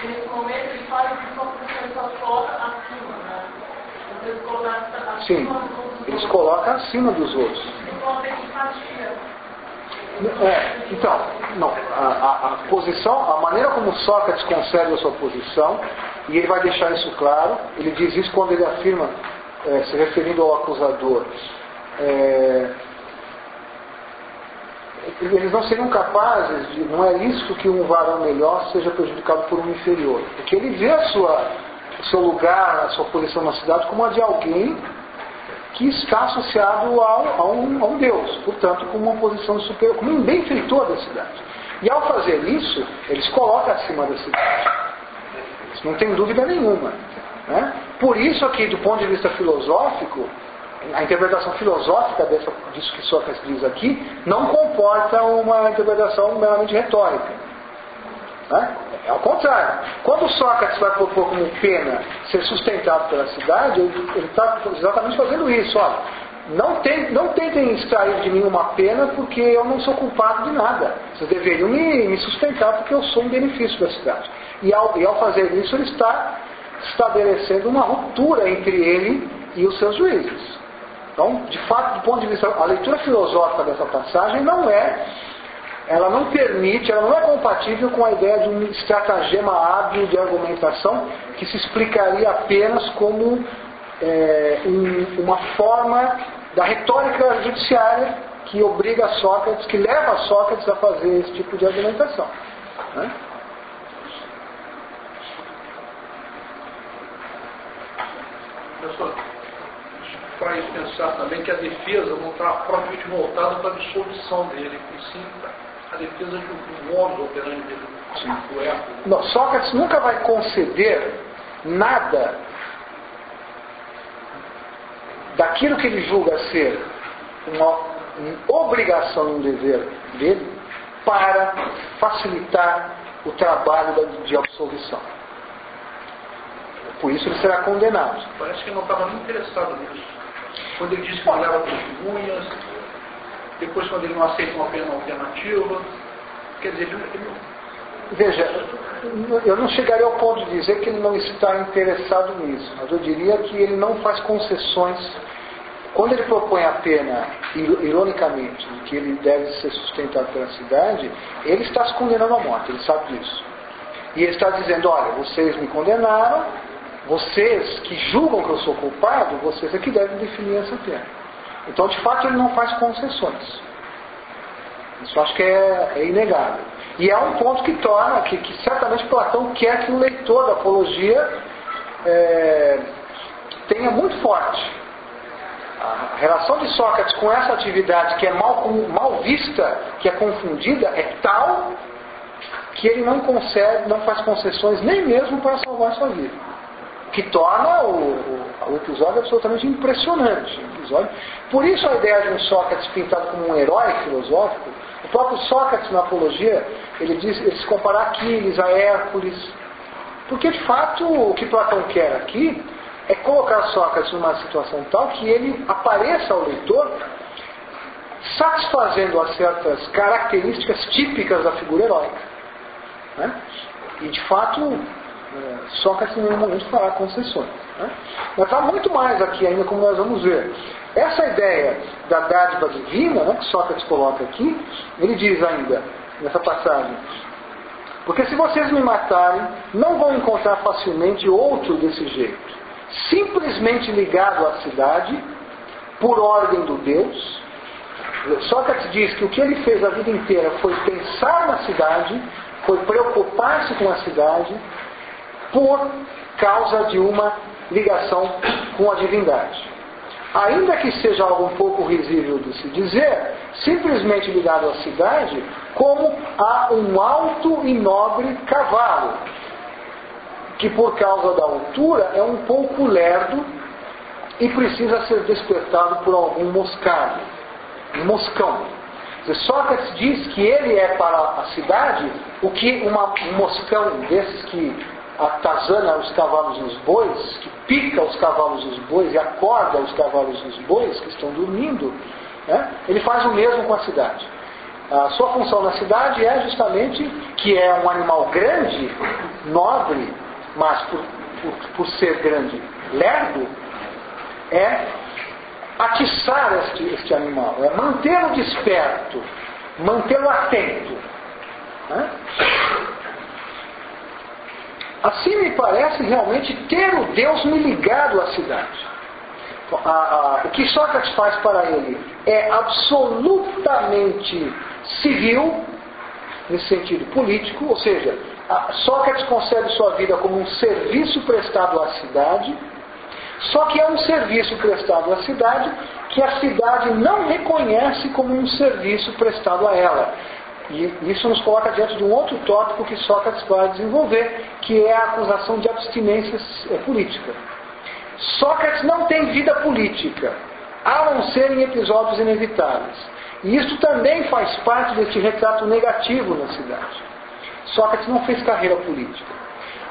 E nesse momento ele fala que Sócrates só coloca acima, né? Então eles colocam acima Sim, dos outros. eles colocam acima dos outros. Eles colocam empatia. Então, não, a posição, a maneira como Sócrates concebe a sua posição, e ele vai deixar isso claro, ele diz isso quando ele afirma, se referindo ao acusador, eles não seriam capazes de, não é lícito que um varão melhor seja prejudicado por um inferior, porque ele vê o seu lugar, a sua posição na cidade como a de alguém que está associado a um Deus, portanto, com uma posição superior, como um benfeitor da cidade. E ao fazer isso, eles colocam acima da cidade. Isso não tem dúvida nenhuma. Né? Por isso aqui, do ponto de vista filosófico, a interpretação filosófica disso que Sócrates diz aqui, não comporta uma interpretação meramente retórica. Né? É ao contrário. Quando Sócrates vai propor como pena ser sustentado pela cidade, ele está exatamente fazendo isso. Olha, não tentem extrair de mim uma pena porque eu não sou culpado de nada. Vocês deveriam me sustentar porque eu sou um benefício da cidade. E ao fazer isso, ele está estabelecendo uma ruptura entre ele e os seus juízes. Então, de fato, do ponto de vista, a leitura filosófica dessa passagem ela não permite, ela não é compatível com a ideia de um estratagema hábil de argumentação que se explicaria apenas como uma forma da retórica judiciária que obriga Sócrates, que leva Sócrates a fazer esse tipo de argumentação. Né? Professor, faz pensar também que a defesa não está propriamente voltada para a dissolução dele, e sim a defesa do modo operante dele, do erro. Não, Sócrates nunca vai conceder nada daquilo que ele julga ser uma obrigação e um dever dele para facilitar o trabalho de absolvição. Por isso ele será condenado. Parece que ele não estava nem interessado nisso. Quando ele disse que não leva testemunhas, depois quando ele não aceita uma pena alternativa, quer dizer, ele não... Veja, eu não chegaria ao ponto de dizer que ele não está interessado nisso, mas eu diria que ele não faz concessões. Quando ele propõe a pena, ironicamente, de que ele deve ser sustentado pela cidade, ele está se condenando à morte, ele sabe disso. E ele está dizendo, olha, vocês me condenaram, vocês que julgam que eu sou culpado, vocês é que devem definir essa pena. Então, de fato, ele não faz concessões. Isso acho que é inegável. E é um ponto que torna, que certamente Platão quer que o leitor da Apologia tenha muito forte. A relação de Sócrates com essa atividade que é mal vista, que é confundida, é tal que ele não faz concessões nem mesmo para salvar sua vida. Que torna o episódio absolutamente impressionante. Por isso a ideia de um Sócrates pintado como um herói filosófico, o próprio Sócrates na Apologia, ele se compara a Aquiles, a Hércules, porque de fato o que Platão quer aqui é colocar Sócrates numa situação tal que ele apareça ao leitor satisfazendo a certas características típicas da figura heróica. Né? E de fato Sócrates em nenhum momento fará concessões. Né? Mas está muito mais aqui ainda, como nós vamos ver. Essa ideia da dádiva divina, né, que Sócrates coloca aqui, ele diz ainda, nessa passagem, porque se vocês me matarem, não vão encontrar facilmente outro desse jeito, simplesmente ligado à cidade, por ordem do Deus. Sócrates diz que o que ele fez a vida inteira foi pensar na cidade, foi preocupar-se com a cidade, por causa de uma ligação com a divindade. Ainda que seja algo um pouco risível de se dizer, simplesmente ligado à cidade, como a um alto e nobre cavalo, que por causa da altura é um pouco lerdo e precisa ser despertado por algum moscado, um moscão. Sócrates diz que ele é para a cidade o que um moscão desses que atazana os cavalos e os bois, que pica os cavalos e os bois e acorda os cavalos e os bois que estão dormindo, né? Ele faz o mesmo com a cidade. A sua função na cidade é justamente, que é um animal grande, nobre, mas por ser grande, lerdo, é atiçar este animal, é mantê-lo desperto, mantê-lo atento, né? Assim me parece realmente ter o Deus me ligado à cidade. O que Sócrates faz para ele é absolutamente civil, nesse sentido político, ou seja, Sócrates concebe sua vida como um serviço prestado à cidade, só que é um serviço prestado à cidade que a cidade não reconhece como um serviço prestado a ela. E isso nos coloca diante de um outro tópico que Sócrates vai desenvolver, que é a acusação de abstinência política. Sócrates não tem vida política, a não ser em episódios inevitáveis. E isso também faz parte deste retrato negativo na cidade. Sócrates não fez carreira política.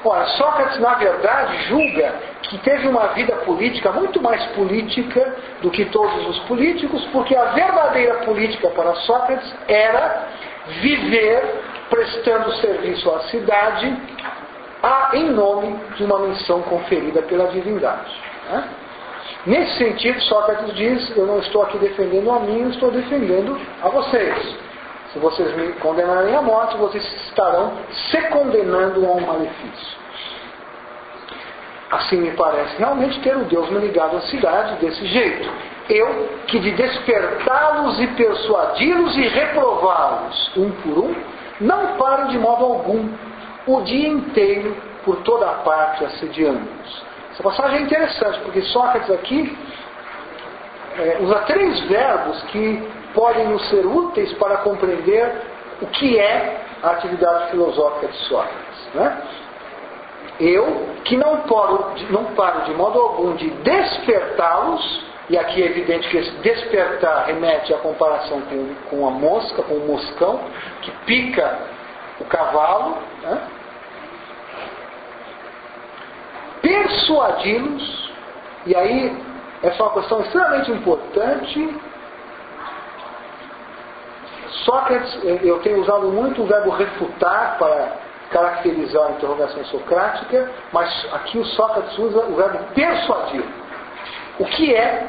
Ora, Sócrates, na verdade, julga que teve uma vida política muito mais política do que todos os políticos, porque a verdadeira política para Sócrates era viver prestando serviço à cidade em nome de uma missão conferida pela divindade, né? Nesse sentido, Sócrates diz: eu não estou aqui defendendo a mim, eu estou defendendo a vocês. Se vocês me condenarem à morte, vocês estarão se condenando a um malefício. Assim me parece realmente ter o Deus me ligado à cidade desse jeito. Eu, que de despertá-los e persuadi-los e reprová-los um por um, não paro de modo algum, o dia inteiro, por toda a parte, assediando-os. Essa passagem é interessante, porque Sócrates aqui usa 3 verbos que podem nos ser úteis para compreender o que é a atividade filosófica de Sócrates, né? Eu, que não paro de modo algum de despertá-los, e aqui é evidente que esse despertar remete à comparação com a mosca, com o moscão, que pica o cavalo, né? Persuadi-los, e aí essa é uma questão extremamente importante. Sócrates, eu tenho usado muito o verbo refutar para caracterizar a interrogação socrática, mas aqui o Sócrates usa o verbo persuadir. O que é,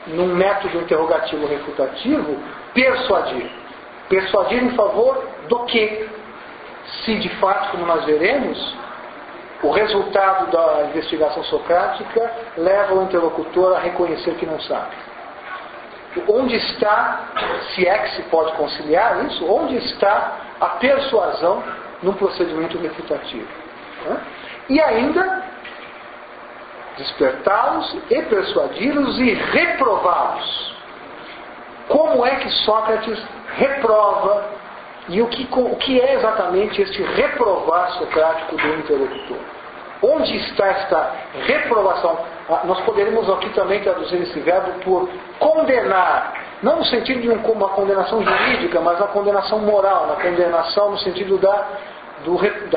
num método interrogativo refutativo, persuadir? Persuadir em favor do quê? Se de fato, como nós veremos, o resultado da investigação socrática leva o interlocutor a reconhecer que não sabe. Onde está, se é que se pode conciliar isso, onde está a persuasão num procedimento refutativo? E ainda, despertá-los e persuadi-los e reprová-los. Como é que Sócrates reprova, e o que é exatamente este reprovar socrático do interlocutor? Onde está esta reprovação? Nós poderíamos aqui também traduzir esse verbo por condenar, não no sentido de uma condenação jurídica, mas na condenação moral, na condenação no sentido da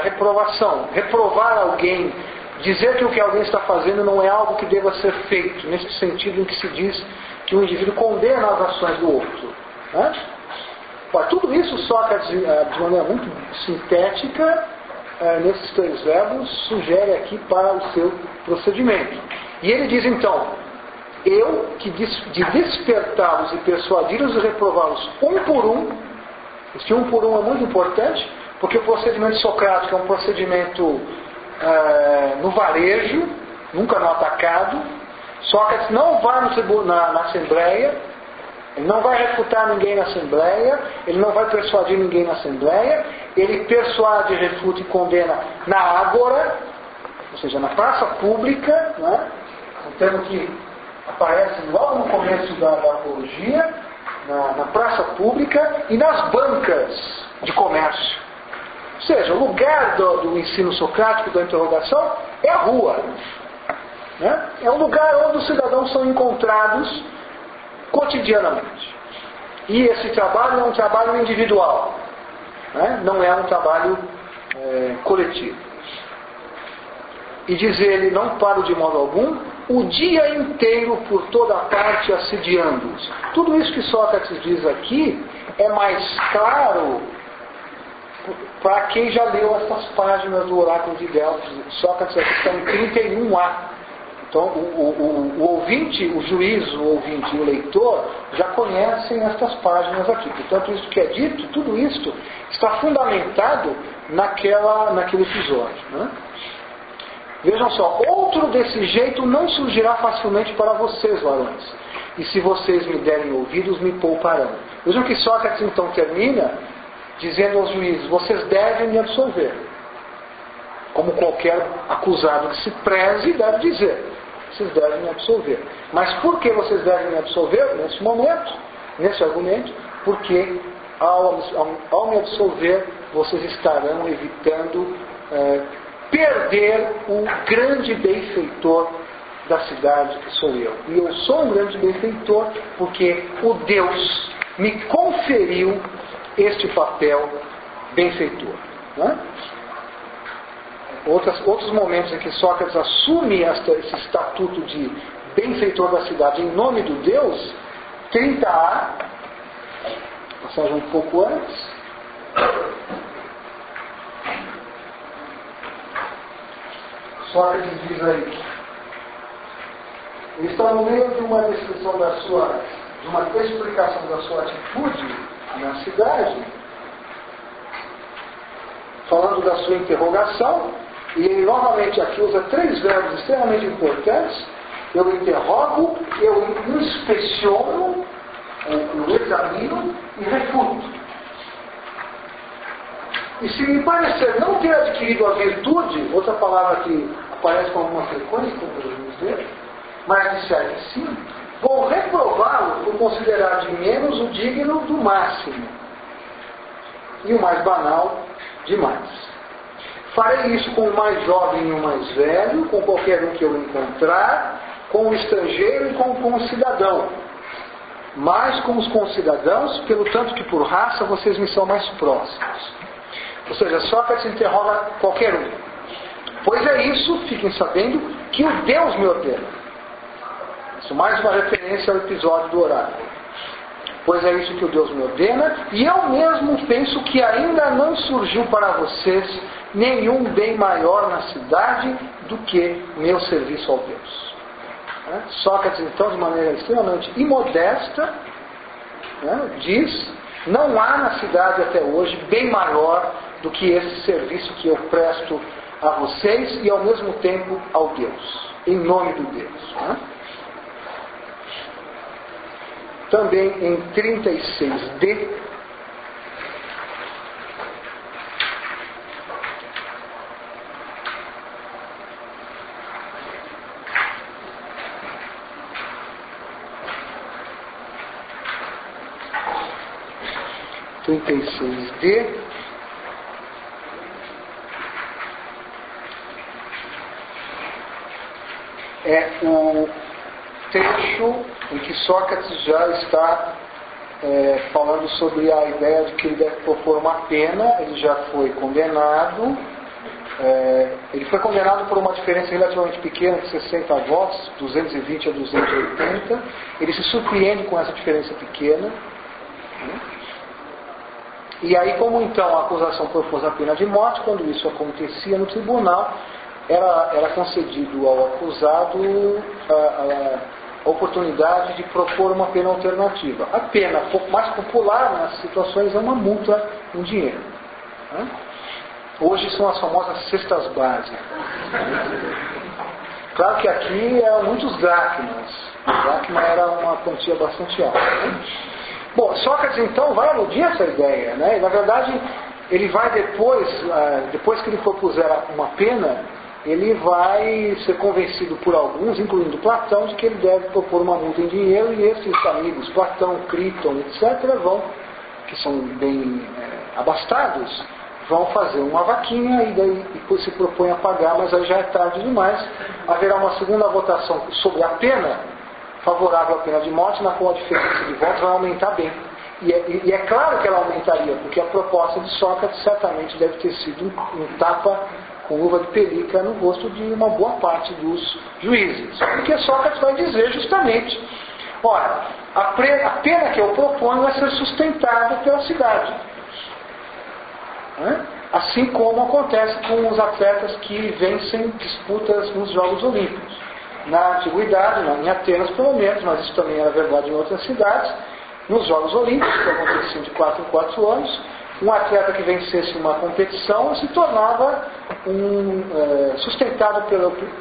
reprovação. Reprovar alguém, dizer que o que alguém está fazendo não é algo que deva ser feito, nesse sentido em que se diz que o indivíduo condena as ações do outro, né? Tudo isso Sócrates, de maneira muito sintética, nesses 3 verbos, sugere aqui para o seu procedimento. E ele diz então: eu, que de despertá-los e persuadi-los e reprová-los um por um. Este um por um é muito importante, porque o procedimento socrático é um procedimento no varejo, nunca no atacado. Sócrates não vai na Assembleia, ele não vai refutar ninguém na Assembleia, ele não vai persuadir ninguém na Assembleia, ele persuade, refuta e condena na ágora, ou seja, na praça pública, né? Um termo que aparece logo no começo da apologia, na praça pública e nas bancas de comércio. Ou seja, o lugar do ensino socrático, da interrogação, é a rua, né? É o lugar onde os cidadãos são encontrados cotidianamente. E esse trabalho é um trabalho individual, né? Não é um trabalho coletivo. E diz ele, não paro de modo algum, o dia inteiro por toda parte assediando-os. Tudo isso que Sócrates diz aqui é mais claro para quem já leu essas páginas do Oráculo de Delfos. Sócrates aqui está em 31a. Então o ouvinte, o juiz, o ouvinte e o leitor já conhecem estas páginas aqui. Portanto, isso que é dito, tudo isso está fundamentado naquele episódio. Né? Vejam só, outro desse jeito não surgirá facilmente para vocês, varões. E se vocês me derem ouvidos, me pouparão. Vejam que Sócrates então termina dizendo aos juízes, vocês devem me absolver. Como qualquer acusado que se preze deve dizer, vocês devem me absolver. Mas por que vocês devem me absolver nesse momento, nesse argumento? Porque ao me absolver, vocês estarão evitando perder o grande benfeitor da cidade que sou eu. E eu sou um grande benfeitor porque o Deus me conferiu este papel benfeitor. Né? Outros momentos em que Sócrates assume esse estatuto de benfeitor da cidade em nome do Deus, 30a, passagem um pouco antes. Sócrates diz aí, ele está no meio de uma descrição de uma explicação da sua atitude na cidade, falando da sua interrogação, e ele novamente aqui usa 3 verbos extremamente importantes. Eu interrogo, eu inspeciono, eu examino e refuto. E se me parecer não ter adquirido a virtude, outra palavra que aparece com alguma frequência, como podemos ver, mas disser que sim, vou reprová-lo por considerar de menos o digno do máximo e o mais banal demais. Farei isso com o mais jovem e o mais velho, com qualquer um que eu encontrar, com o estrangeiro e com o concidadão. Mas com os concidadãos, pelo tanto que por raça vocês me são mais próximos. Ou seja, Sócrates interroga qualquer um. Pois é isso, fiquem sabendo, que o Deus me ordena. Isso mais uma referência ao episódio do oráculo. Pois é isso que o Deus me ordena, e eu mesmo penso que ainda não surgiu para vocês nenhum bem maior na cidade do que meu serviço ao Deus. Sócrates, então, de maneira extremamente imodesta, diz, não há na cidade até hoje bem maior do que esse serviço que eu presto a vocês e ao mesmo tempo ao Deus, em nome do Deus. Também em 36d, é o trecho em que Sócrates já está falando sobre a ideia de que ele deve propor uma pena. Ele já foi condenado. Ele foi condenado por uma diferença relativamente pequena de 60 votos, 220 a 280. Ele se surpreende com essa diferença pequena. E aí, como então a acusação propôs a pena de morte, quando isso acontecia no tribunal, era concedido ao acusado a oportunidade de propor uma pena alternativa. A pena mais popular nas situações é uma multa em dinheiro. Hoje são as famosas cestas básicas. Claro que aqui eram muitos dracmas. A dracma era uma quantia bastante alta. Bom, Sócrates então vai aludir essa ideia. E, na verdade, ele vai depois que ele propuser uma pena, ele vai ser convencido por alguns, incluindo Platão, de que ele deve propor uma multa em dinheiro, e esses amigos, Platão, Críton, etc., que são bem abastados, vão fazer uma vaquinha e daí se propõem a pagar, mas aí já é tarde demais. Haverá uma segunda votação sobre a pena, favorável à pena de morte, na qual a diferença de votos vai aumentar bem. E é claro que ela aumentaria, porque a proposta de Sócrates certamente deve ter sido um tapa com luva de pelica no rosto de uma boa parte dos juízes. Porque Sócrates vai dizer justamente, ora, a pena que eu proponho vai ser sustentada pela cidade. Assim como acontece com os atletas que vencem disputas nos Jogos Olímpicos. Na Antiguidade, em Atenas pelo menos, mas isso também era verdade em outras cidades, nos Jogos Olímpicos, que aconteciam de 4 em 4 anos, um atleta que vencesse uma competição se tornava sustentado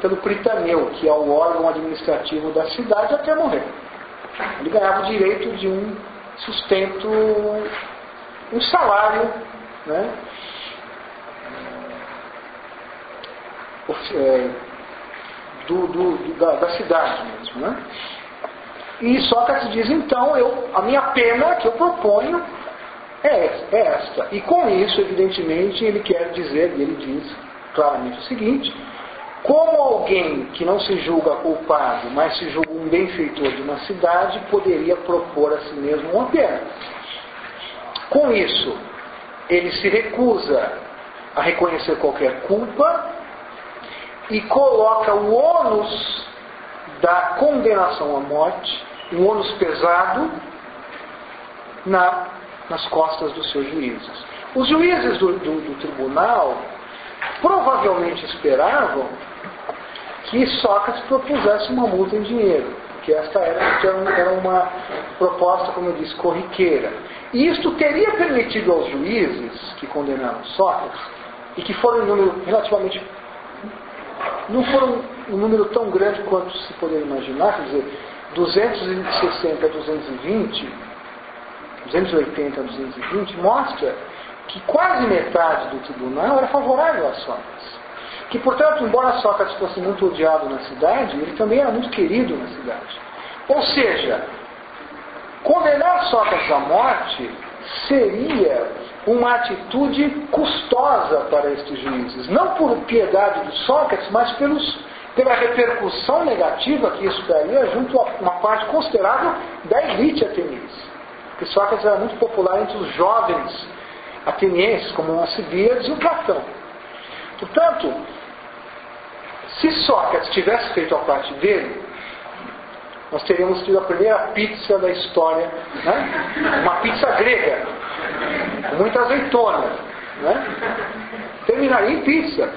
pelo pritaneu, que é o órgão administrativo da cidade, até morrer. Ele ganhava o direito de um sustento, um salário, né, da cidade mesmo, né? E Sócrates diz, então, a minha pena que eu proponho é esta. E com isso, evidentemente, ele quer dizer, e ele diz claramente o seguinte: como alguém que não se julga culpado, mas se julga um benfeitor de uma cidade, poderia propor a si mesmo uma pena? Com isso, ele se recusa a reconhecer qualquer culpa e coloca o ônus da condenação à morte, um ônus pesado, nas costas dos seus juízes. Os juízes do tribunal provavelmente esperavam que Sócrates propusesse uma multa em dinheiro, porque esta era uma proposta, como eu disse, corriqueira. E isto teria permitido aos juízes que condenaram Sócrates, e que foram em número relativamente, não foram um número tão grande quanto se poderia imaginar, quer dizer, 260 a 220, 280 a 220, mostra que quase metade do tribunal era favorável a Sócrates. Que, portanto, embora Sócrates fosse muito odiado na cidade, ele também era muito querido na cidade. Ou seja, condenar Sócrates à morte seria uma atitude custosa para estes juízes. Não por piedade de Sócrates, mas pela repercussão negativa que isso daria junto a uma parte considerável da elite ateniense. Porque Sócrates era muito popular entre os jovens atenienses, como o Alcibíades e o Platão. Portanto, se Sócrates tivesse feito a parte dele, nós teríamos tido a primeira pizza da história, né? Uma pizza grega, com muita azeitona, né? Terminaria em pizza.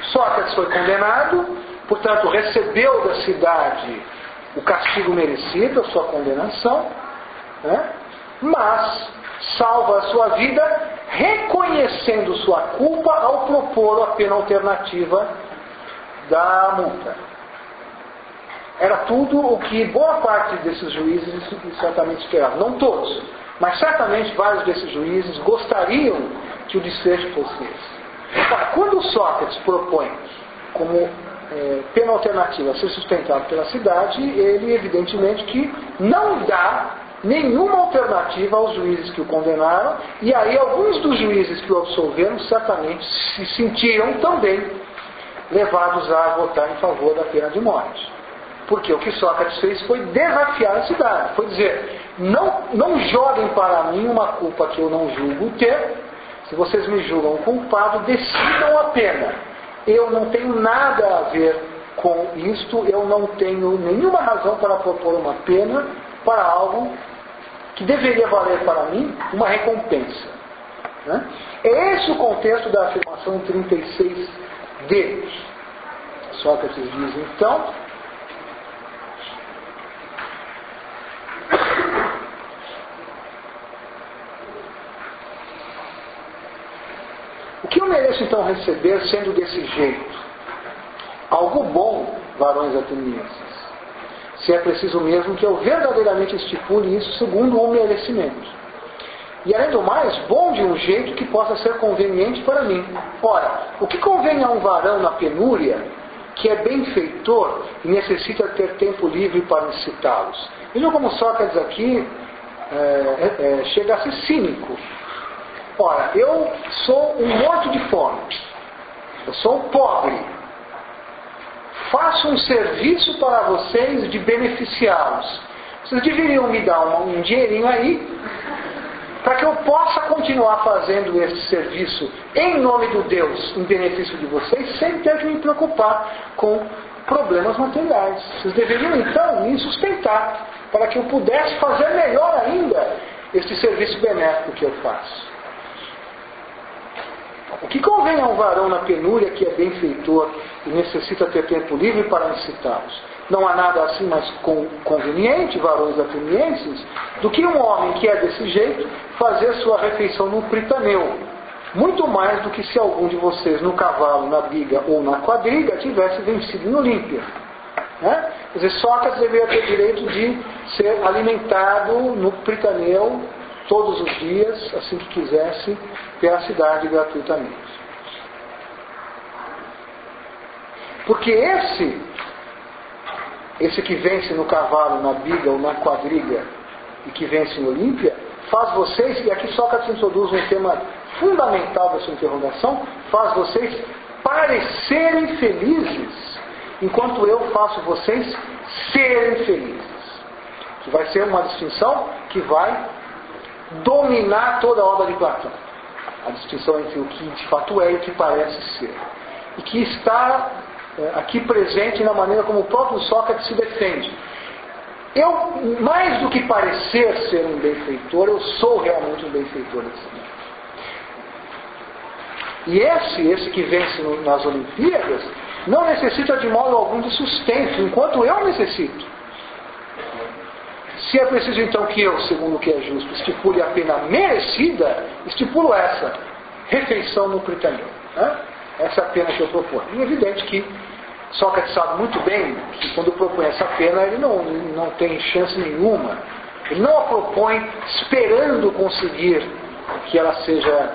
Sócrates foi condenado, portanto recebeu da cidade o castigo merecido, a sua condenação, né? Mas salva a sua vida reconhecendo sua culpa ao propor a pena alternativa da multa. Era tudo o que boa parte desses juízes certamente esperavam. Não todos, mas certamente vários desses juízes gostariam que o desfecho fosse esse. Ora, quando Sócrates propõe como pena alternativa a ser sustentado pela cidade, ele evidentemente que não dá nenhuma alternativa aos juízes que o condenaram, e aí alguns dos juízes que o absolveram certamente se sentiram também levados a votar em favor da pena de morte. Porque o que Sócrates fez foi desafiar a cidade, foi dizer, não joguem para mim uma culpa que eu não julgo ter, se vocês me julgam culpado, decidam a pena. Eu não tenho nada a ver com isto, eu não tenho nenhuma razão para propor uma pena para algo que deveria valer para mim uma recompensa. Né? É esse o contexto da afirmação 36d. Sócrates diz, então, o que eu mereço então receber sendo desse jeito? Algo bom, varões atenienses. Se é preciso mesmo que eu verdadeiramente estipule isso segundo o merecimento. E além do mais, bom de um jeito que possa ser conveniente para mim. Ora, o que convém a um varão na penúria, que é benfeitor e necessita ter tempo livre para incitá-los? Vejam como Sócrates aqui chega a ser cínico. Ora, eu sou um morto de fome. Eu sou um pobre. Faço um serviço para vocês de beneficiá-los. Vocês deveriam me dar um dinheirinho aí para que eu possa continuar fazendo este serviço em nome do Deus, em benefício de vocês, sem ter que me preocupar com problemas materiais. Vocês deveriam então me sustentar, para que eu pudesse fazer melhor ainda este serviço benéfico que eu faço. O que convém a um varão na penúria que é benfeitor e necessita ter tempo livre para incitá-los? Não há nada assim mais conveniente, varões atenienses, do que um homem que é desse jeito fazer sua refeição no pritaneu, muito mais do que se algum de vocês no cavalo, na biga ou na quadriga tivesse vencido no Olímpia. Né? Quer dizer, Sócrates deveria ter direito de ser alimentado no pritaneu todos os dias, assim que quisesse, pela cidade gratuitamente. Porque esse que vence no cavalo, na biga ou na quadriga e que vence no Olímpia, faz vocês, e aqui Sócrates introduz um tema fundamental da sua interrogação, faz vocês parecerem felizes, enquanto eu faço vocês serem felizes. Que vai ser uma distinção que vai dominar toda a obra de Platão. A distinção entre o que de fato é e o que parece ser. E que está aqui presente na maneira como o próprio Sócrates se defende. Eu, mais do que parecer ser um benfeitor, eu sou realmente um benfeitor assim. E esse que vence nas Olimpíadas não necessita de modo algum de sustento, enquanto eu necessito. Se é preciso então que eu, segundo o que é justo, estipule a pena merecida, estipulo essa: refeição no pritaneu. Né? Essa é a pena que eu proponho. E é evidente que Sócrates sabe muito bem que quando propõe essa pena, ele não tem chance nenhuma. Ele não a propõe esperando conseguir que ela seja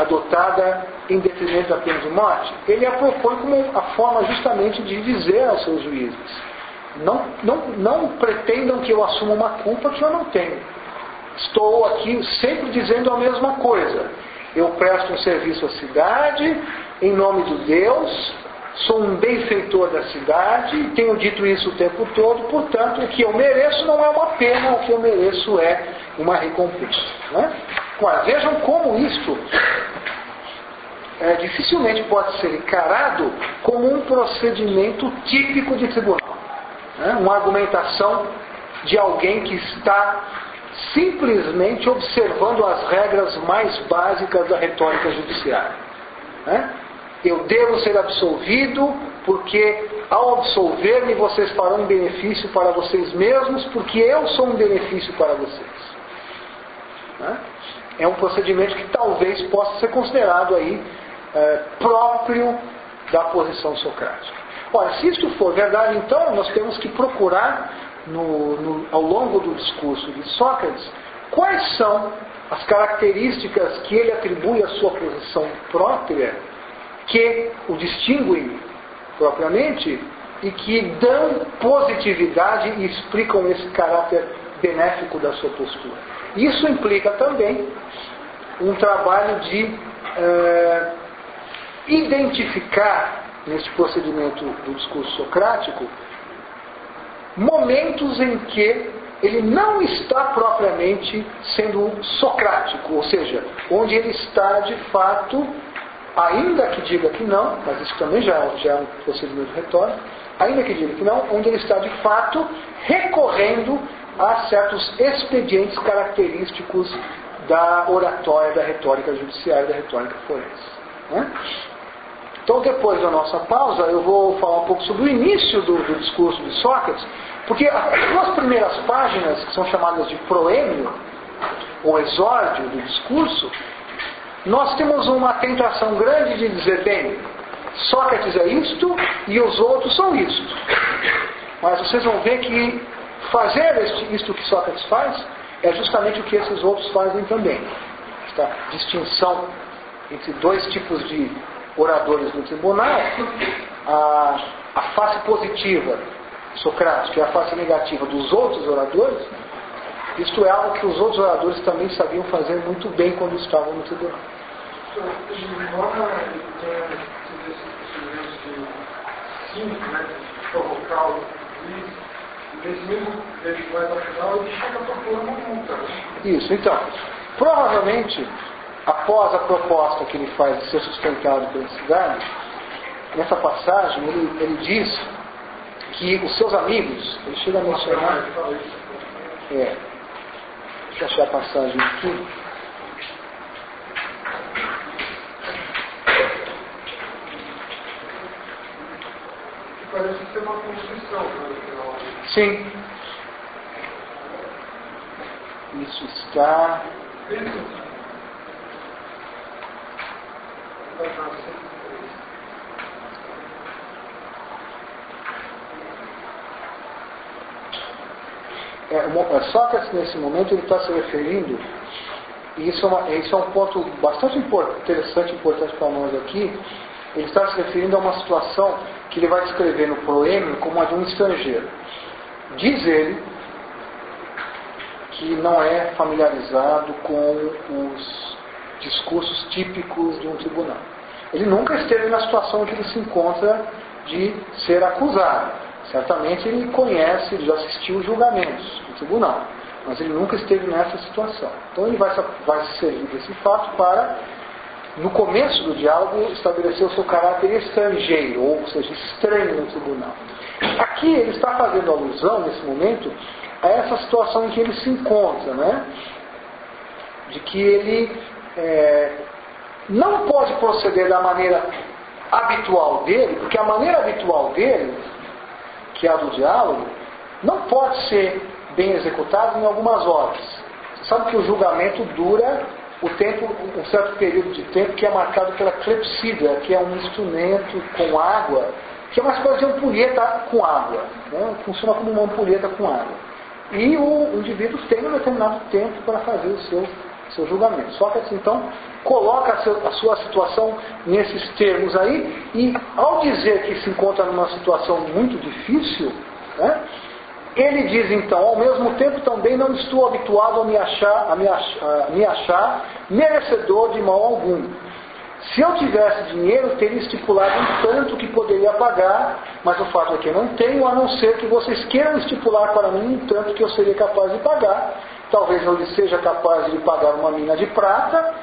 adotada em detrimento da pena de morte. Ele a propõe como a forma justamente de dizer aos seus juízes: não pretendam que eu assuma uma culpa que eu não tenho. Estou aqui sempre dizendo a mesma coisa. Eu presto um serviço à cidade, em nome de Deus, sou um benfeitor da cidade, tenho dito isso o tempo todo, portanto, o que eu mereço não é uma pena, o que eu mereço é uma recompensa. Né? Mas vejam como isto dificilmente pode ser encarado como um procedimento típico de tribunal. Né? Uma argumentação de alguém que está simplesmente observando as regras mais básicas da retórica judiciária. Né? Eu devo ser absolvido porque ao absolver-me vocês farão um benefício para vocês mesmos, porque eu sou um benefício para vocês. Né? É um procedimento que talvez possa ser considerado aí próprio da posição socrática. Ora, se isto for verdade, então nós temos que procurar ao longo do discurso de Sócrates quais são as características que ele atribui à sua posição própria que o distinguem propriamente e que dão positividade e explicam esse caráter benéfico da sua postura. Isso implica também um trabalho de identificar neste procedimento do discurso socrático momentos em que ele não está propriamente sendo socrático, ou seja, onde ele está de fato, ainda que diga que não, mas isso também já é um procedimento retórico, ainda que diga que não, onde ele está de fato recorrendo a certos expedientes característicos da oratória, da retórica judiciária, da retórica forense. Né? Então, depois da nossa pausa, eu vou falar um pouco sobre o início do discurso de Sócrates, porque as duas primeiras páginas, que são chamadas de proêmio, ou exórdio do discurso, nós temos uma tentação grande de dizer, bem, Sócrates é isto e os outros são isto. Mas vocês vão ver que fazer isto que Sócrates faz é justamente o que esses outros fazem também. Esta distinção entre dois tipos de oradores no tribunal, a face positiva socrática e a face negativa dos outros oradores, isto é algo que os outros oradores também sabiam fazer muito bem quando estavam no tribunal. Provocar o juiz, nesse mesmo trecho mais ao final, ele chega a propor uma multa. Isso, então. Provavelmente, após a proposta que ele faz de ser sustentado pela cidade, nessa passagem ele diz que os seus amigos, ele chega a mencionar, deixa eu achar a passagem aqui, parece ser uma construção, né? sim, isso está Sócrates, nesse momento, ele está se referindo, e isso é um ponto bastante interessante e importante para nós aqui. Ele está se referindo a uma situação que ele vai descrever no Proêmio como a de um estrangeiro. Diz ele que não é familiarizado com os discursos típicos de um tribunal. Ele nunca esteve na situação que ele se encontra de ser acusado. Certamente ele conhece, ele já assistiu julgamentos do tribunal, mas ele nunca esteve nessa situação. Então ele vai se servir desse fato para, no começo do diálogo, estabelecer o seu caráter estrangeiro, ou seja, estranho no tribunal. Aqui ele está fazendo alusão, nesse momento, a essa situação em que ele se encontra, né? De que ele não pode proceder da maneira habitual dele, porque a maneira habitual dele, que é a do diálogo, não pode ser bem executada em algumas horas. Você sabe que o julgamento dura um certo período de tempo que é marcado pela clepsidra, que é um instrumento com água, que é uma espécie de ampulheta com água, né? Funciona como uma ampulheta com água. E o indivíduo tem um determinado tempo para fazer o seu julgamento. Sócrates, então, coloca a sua situação nesses termos aí, e ao dizer que se encontra numa situação muito difícil, né, ele diz então, ao mesmo tempo também não estou habituado a me achar merecedor de mal algum. Se eu tivesse dinheiro, teria estipulado um tanto que poderia pagar, mas o fato é que eu não tenho, a não ser que vocês queiram estipular para mim um tanto que eu seria capaz de pagar. Talvez eu lhe seja capaz de pagar uma mina de prata,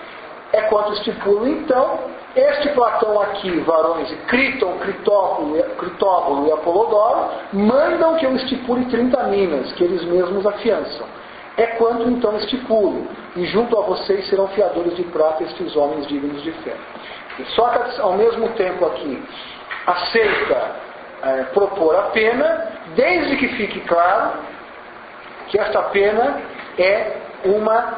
é quanto estipulo então. Este Platão aqui, varões de Críton, Critóbulo e Apolodoro, mandam que eu estipule 30 minas, que eles mesmos afiançam. É quanto então estipulo, e junto a vocês serão fiadores de prata estes homens dignos de fé. E Sócrates, ao mesmo tempo aqui, aceita propor a pena, desde que fique claro que esta pena é uma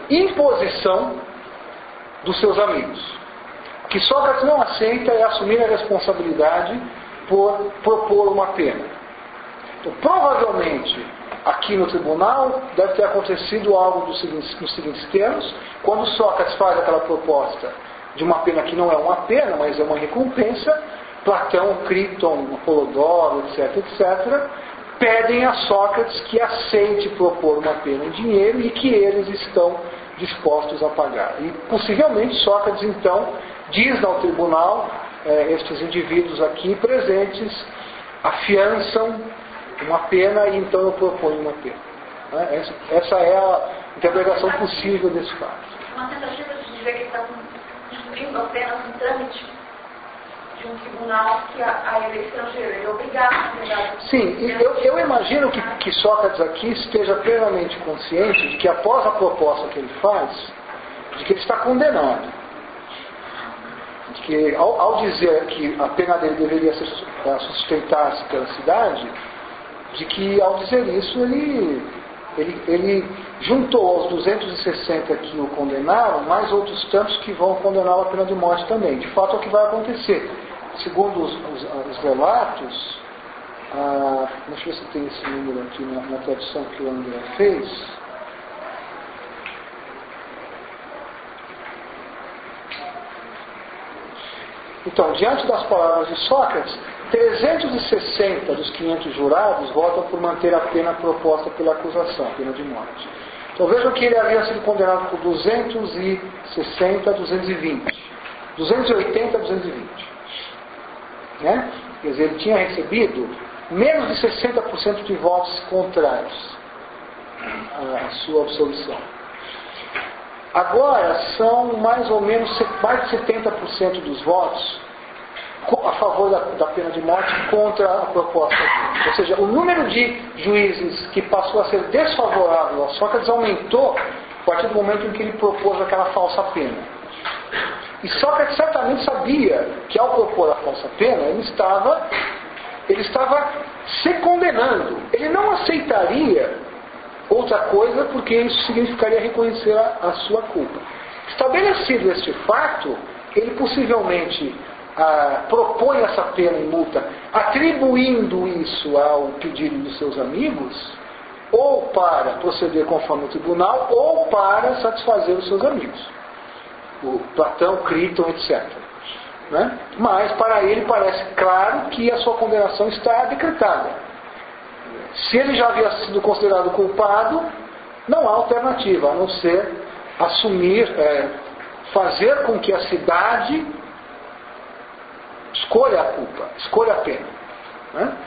imposição dos seus amigos. O que Sócrates não aceita é assumir a responsabilidade por propor uma pena. Então, provavelmente, aqui no tribunal, deve ter acontecido algo nos seguintes termos. Quando Sócrates faz aquela proposta de uma pena que não é uma pena, mas é uma recompensa, Platão, Críton, Apolodoro, etc., pedem a Sócrates que aceite propor uma pena em dinheiro e que eles estão dispostos a pagar. E possivelmente Sócrates então diz ao tribunal, estes indivíduos aqui presentes afiançam uma pena e então eu proponho uma pena. Essa é a interpretação possível desse fato. Uma tentativa de dizer que ele está cumprindo apenas um trâmite de um tribunal que ele é estrangeiro, ele é obrigado, na verdade. Sim, eu imagino que Sócrates aqui esteja plenamente consciente de que após a proposta que ele faz, de que ele está condenado. De que ao dizer que a pena dele deveria sustentar-se pela cidade, de que ao dizer isso ele juntou aos 260 que o condenaram, mais outros tantos que vão condená-lo à pena de morte também. De fato é o que vai acontecer. Segundo os relatos, deixa eu ver se tem esse número aqui na tradução que o André fez. Então, diante das palavras de Sócrates, 360 dos 500 jurados votam por manter a pena proposta pela acusação, a pena de morte. Então vejam que ele havia sido condenado por 260 a 220. 280 a 220. Né? Quer dizer, ele tinha recebido menos de 60% de votos contrários. a sua absolvição. Agora, são mais ou menos mais de 70% dos votos a favor da pena de morte contra a proposta. Ou seja, o número de juízes que passou a ser desfavorável a Sócrates aumentou a partir do momento em que ele propôs aquela falsa pena. E Sócrates certamente sabia que ao propor a falsa pena, ele estava se condenando. Ele não aceitaria outra coisa, porque isso significaria reconhecer a sua culpa. Estabelecido este fato, ele possivelmente propõe essa pena em multa, atribuindo isso ao pedido dos seus amigos, ou para proceder conforme o tribunal, ou para satisfazer os seus amigos. O Platão, Críton, etc. Né? Mas para ele parece claro que a sua condenação está decretada. Se ele já havia sido considerado culpado, não há alternativa, a não ser assumir, fazer com que a cidade escolha a culpa, escolha a pena. Né?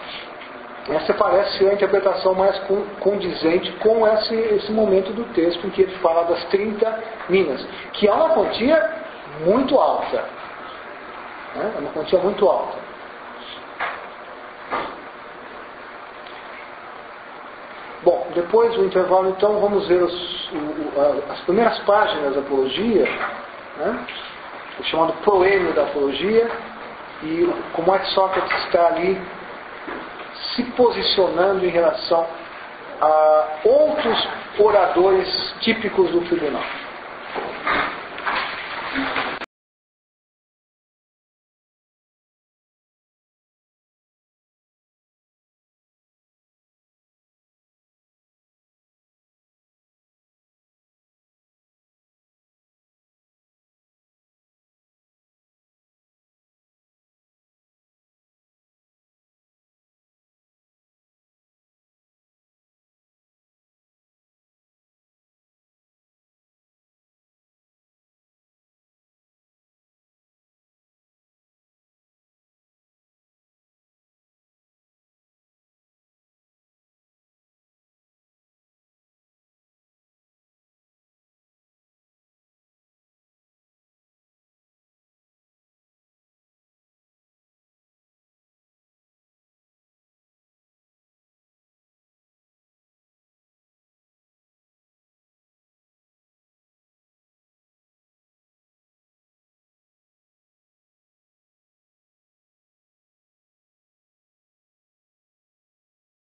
Essa parece ser a interpretação mais condizente com esse momento do texto em que ele fala das 30 minas, que é uma quantia muito alta. Né? É uma quantia muito alta. Bom, depois do intervalo, então, vamos ver as primeiras páginas da Apologia, né? O chamado proêmio da Apologia, e como é que Sócrates está ali se posicionando em relação a outros oradores típicos do tribunal.